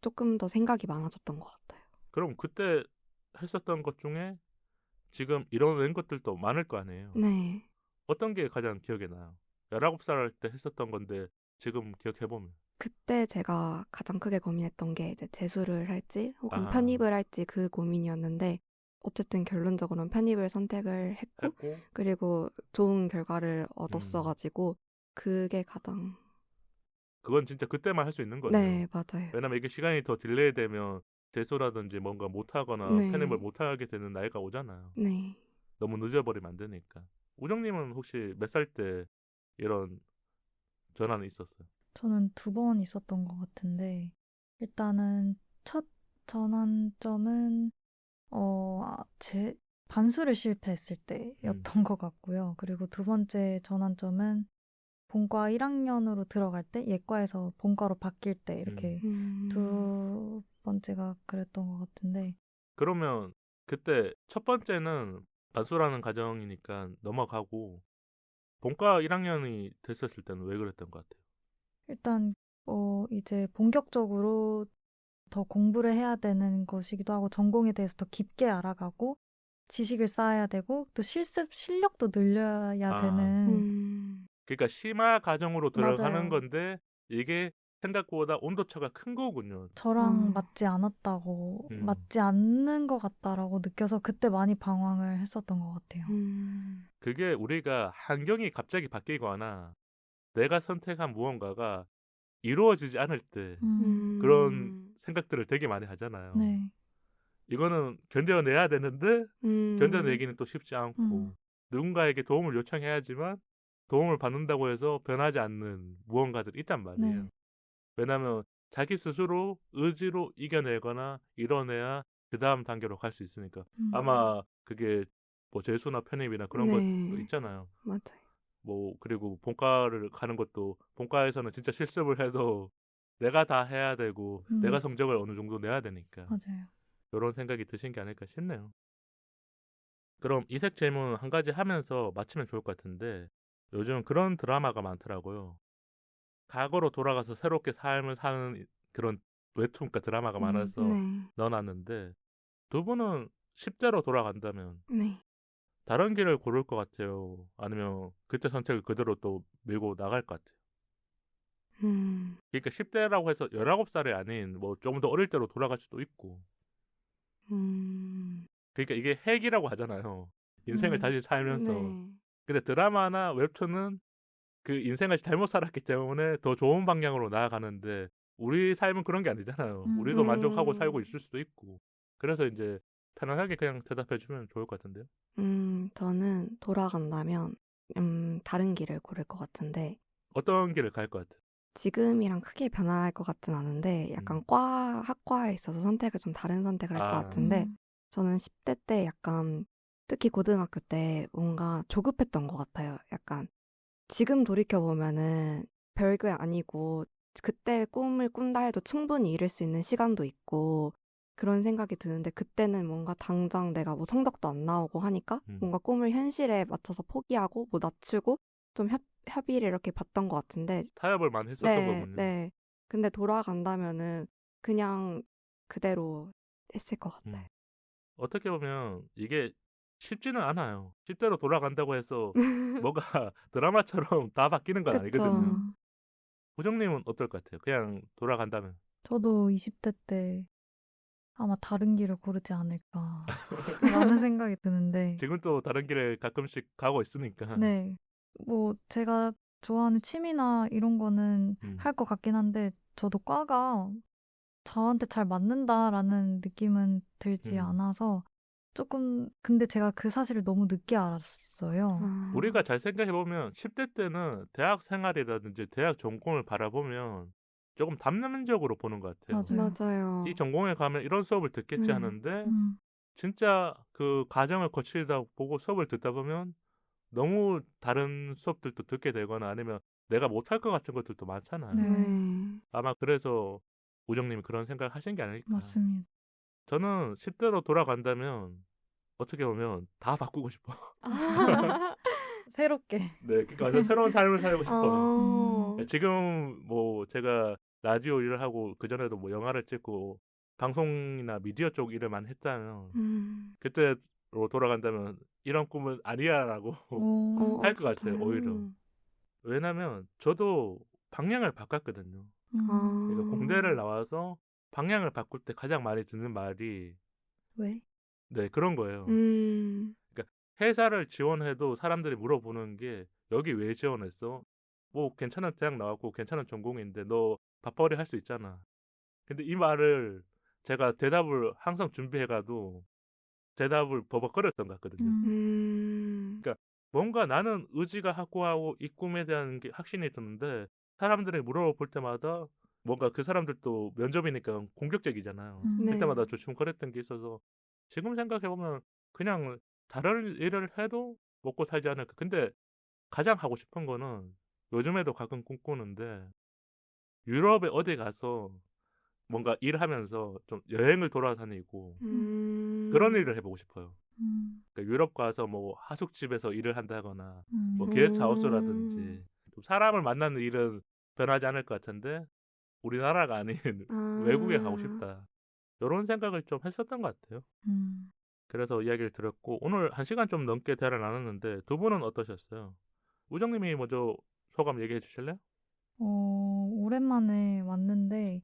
조금 더 생각이 많아졌던 것 같아요. 그럼 그때 했었던 것 중에 지금 이뤄낸 것들도 많을 거 아니에요. 네. 어떤 게 가장 기억에 나요? 19살 때 했었던 건데 지금 기억해보면. 그때 제가 가장 크게 고민했던 게 이제 재수를 할지 혹은 아. 편입을 할지 그 고민이었는데, 어쨌든 결론적으로는 편입을 선택을 했고, 했고 그리고 좋은 결과를 얻었어가지고 그게 가장. 그건 진짜 그때만 할 수 있는 거네요. 네, 맞아요. 왜냐면 이게 시간이 더 딜레이 되면 재수라든지 뭔가 못하거나 네. 편입을 못하게 되는 나이가 오잖아요. 네. 너무 늦어버리면 안 되니까. 우정님은 혹시 몇 살 때 이런 전환이 있었어요? 저는 2번 있었던 것 같은데, 일단은 첫 전환점은, 제 반수를 실패했을 때였던 것 같고요. 그리고 2번째 전환점은 본과 1학년으로 들어갈 때, 예과에서 본과로 바뀔 때, 이렇게 음. 2번째가 그랬던 것 같은데, 그러면 그때 첫 번째는 반수라는 가정이니까 넘어가고 본과 1학년이 됐었을 때는 왜 그랬던 것 같아요? 일단, 이제 본격적으로 더 공부를 해야 되는 것이기도 하고, 전공에 대해서 더 깊게 알아가고, 지식을 쌓아야 되고, 또 실습 실력도 늘려야 아. 되는, 음. 그러니까 심화 과정으로 들어가는 맞아요. 건데 이게 생각보다 온도차가 큰 거군요. 저랑 아. 맞지 않았다고, 음. 맞지 않는 것 같다라고 느껴서 그때 많이 방황을 했었던 것 같아요. 그게 우리가 환경이 갑자기 바뀌거나 내가 선택한 무언가가 이루어지지 않을 때 그런 생각들을 되게 많이 하잖아요. 네. 이거는 견뎌내야 되는데 견뎌내기는 또 쉽지 않고 음. 누군가에게 도움을 요청해야지만 도움을 받는다고 해서 변하지 않는 무언가들이 있단 말이에요. 네. 왜냐하면 자기 스스로 의지로 이겨내거나 이뤄내야 그 다음 단계로 갈 수 있으니까. 아마 그게 뭐 재수나 편입이나 그런 것도 네, 있잖아요. 맞아요. 뭐 그리고 본과를 가는 것도 본과에서는 진짜 실습을 해도 내가 다 해야 되고 내가 성적을 어느 정도 내야 되니까 맞아요. 이런 생각이 드신 게 아닐까 싶네요. 그럼 이색 질문 한 가지 하면서 마치면 좋을 것 같은데 요즘 그런 드라마가 많더라고요. 과거로 돌아가서 새롭게 삶을 사는 그런 웹툰과 드라마가 많아서 네. 넣어놨는데 두 분은 10대로 돌아간다면 네. 다른 길을 고를 것 같아요? 아니면 그때 선택을 그대로 또 밀고 나갈 것 같아요? 음. 그러니까 10대라고 해서 19살이 아닌 뭐 좀 더 어릴 때로 돌아갈 수도 있고 음. 그러니까 이게 핵이라고 하잖아요. 인생을 다시 살면서. 네. 근데 드라마나 웹툰은 그 인생을 잘못 살았기 때문에 더 좋은 방향으로 나아가는데 우리 삶은 그런 게 아니잖아요. 우리도 만족하고 살고 있을 수도 있고. 그래서 이제 편안하게 그냥 대답해 주면 좋을 것 같은데요. 저는 돌아간다면 다른 길을 고를 것 같은데, 어떤 길을 갈 것 같아요? 지금이랑 크게 변할 것 같진 않은데 약간 학과에 있어서 선택을 좀 다른 선택을 할 것 아. 같은데, 저는 10대 때 약간, 특히 고등학교 때 뭔가 조급했던 것 같아요. 약간 지금 돌이켜보면은 별게 아니고 그때 꿈을 꾼다 해도 충분히 이룰 수 있는 시간도 있고 그런 생각이 드는데, 그때는 뭔가 당장 내가 뭐 성적도 안 나오고 하니까 뭔가 꿈을 현실에 맞춰서 포기하고 뭐 낮추고 좀 협의를 이렇게 봤던 것 같은데. 타협을 많이 했었던 네, 거군요. 네. 근데 돌아간다면은 그냥 그대로 했을 것 같아요. 어떻게 보면 이게 쉽지는 않아요. 10대로 돌아간다고 해서 뭐가 드라마처럼 다 바뀌는 건 그쵸. 아니거든요. 호정님은 어떨 것 같아요? 그냥 돌아간다면. 저도 20대 때 아마 다른 길을 고르지 않을까 라는 생각이 드는데, 지금 또 다른 길에 가끔씩 가고 있으니까. 네. 뭐 제가 좋아하는 취미나 이런 거는 음. 할 것 같긴 한데, 저도 과가 저한테 잘 맞는다라는 느낌은 들지 않아서 조금, 근데 제가 그 사실을 너무 늦게 알았어요. 우리가 잘 생각해보면 10대 때는 대학 생활이라든지 대학 전공을 바라보면 조금 담론적으로 보는 것 같아요. 맞아요. 이 전공에 가면 이런 수업을 듣겠지 네. 하는데 음. 진짜 그 과정을 거치다 보고 수업을 듣다 보면 너무 다른 수업들도 듣게 되거나 아니면 내가 못할 것 같은 것들도 많잖아요. 네. 네. 아마 그래서 우정님이 그런 생각을 하신 게 아닐까. 맞습니다. 저는 10대로 돌아간다면 어떻게 보면 다 바꾸고 싶어요. 새롭게. 네, 그러니까 완전 새로운 삶을 살고 싶어요. 지금 뭐 제가 라디오 일을 하고 그 전에도 뭐 영화를 찍고 방송이나 미디어 쪽 일을 많이 했다면 그때로 돌아간다면 이런 꿈은 아니야라고 오. 할 것 같아요, 오히려. 왜냐면 저도 방향을 바꿨거든요. 그러니까 공대를 나와서 방향을 바꿀 때 가장 많이 듣는 말이 왜? 네, 그런 거예요. 그러니까 회사를 지원해도 사람들이 물어보는 게 여기 왜 지원했어? 뭐 괜찮은 대학 나왔고 괜찮은 전공인데 너 밥벌이 할 수 있잖아. 근데 이 말을 제가 대답을 항상 준비해가도 대답을 버벅거렸던 것 같거든요. 그러니까 뭔가 나는 의지가 확고하고 이 꿈에 대한 게 확신이 드는데 사람들이 물어볼 때마다 뭔가 그 사람들도 면접이니까 공격적이잖아요. 네. 그때마다 조심거렸던 게 있어서 지금 생각해보면 그냥 다른 일을 해도 먹고 살지 않을까. 근데 가장 하고 싶은 거는 요즘에도 가끔 꿈꾸는데 유럽에 어디 가서 뭔가 일하면서 좀 여행을 돌아다니고 그런 일을 해보고 싶어요. 그러니까 유럽 가서 뭐 하숙집에서 일을 한다거나 뭐 게스트하우스라든지 좀 사람을 만나는 일은 변하지 않을 것 같은데 우리나라가 아닌 외국에 가고 싶다. 이런 생각을 좀 했었던 것 같아요. 그래서 이야기를 들었고 오늘 1시간 좀 넘게 대화를 나눴는데 두 분은 어떠셨어요? 우정님이 먼저 소감 얘기해 주실래요? 오랜만에 왔는데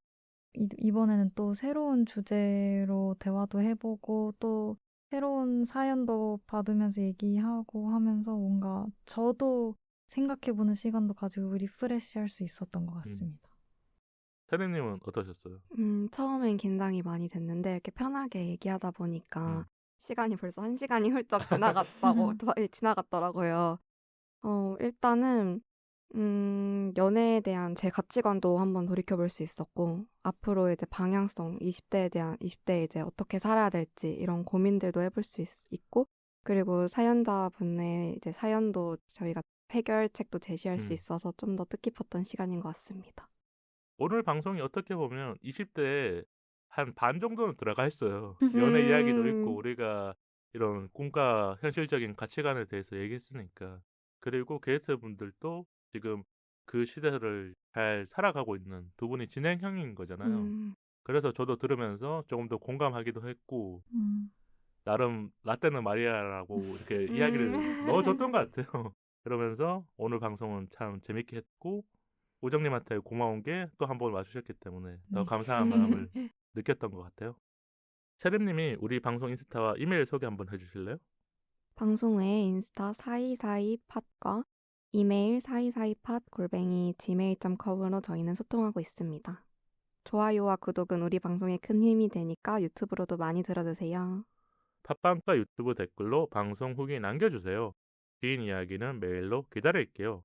이번에는 또 새로운 주제로 대화도 해보고 또 새로운 사연도 받으면서 얘기하고 하면서 뭔가 저도 생각해보는 시간도 가지고 리프레시 할 수 있었던 것 같습니다. 세리님은 어떠셨어요? 처음엔 긴장이 많이 됐는데 이렇게 편하게 얘기하다 보니까 시간이 벌써 1시간이 훌쩍 지나갔더라고요. 일단은 연애에 대한 제 가치관도 한번 돌이켜볼 수 있었고 앞으로 이제 방향성 20대에 이제 어떻게 살아야 될지 이런 고민들도 해볼 수 있고 그리고 사연자분의 이제 사연도 저희가 해결책도 제시할 수 있어서 좀 더 뜻깊었던 시간인 것 같습니다. 오늘 방송이 어떻게 보면 20대에 한 반 정도는 들어가 있어요. 연애 이야기도 있고 우리가 이런 꿈과 현실적인 가치관에 대해서 얘기했으니까. 그리고 게스트분들도 지금 그 시대를 잘 살아가고 있는 두 분이 진행형인 거잖아요. 그래서 저도 들으면서 조금 더 공감하기도 했고 나름 라떼는 마리아라고 이렇게 이야기를 넣어줬던 것 같아요. 그러면서 오늘 방송은 참 재밌게 했고 우정님한테 고마운 게 또 한 번 와주셨기 때문에 더 네. 감사한 마음을 느꼈던 것 같아요. 세림님이 우리 방송 인스타와 이메일 소개 한번 해주실래요? 방송 외에 인스타 4242팟과 이메일 4242팟@gmail.com으로 저희는 소통하고 있습니다. 좋아요와 구독은 우리 방송에 큰 힘이 되니까 유튜브로도 많이 들어주세요. 팟빵과 유튜브 댓글로 방송 후기 남겨주세요. 긴 이야기는 메일로 기다릴게요.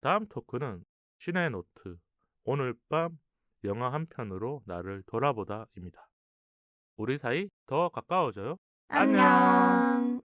다음 토크는 신의 노트 오늘 밤 영화 한 편으로 나를 돌아보다입니다. 우리 사이 더 가까워져요. 안녕.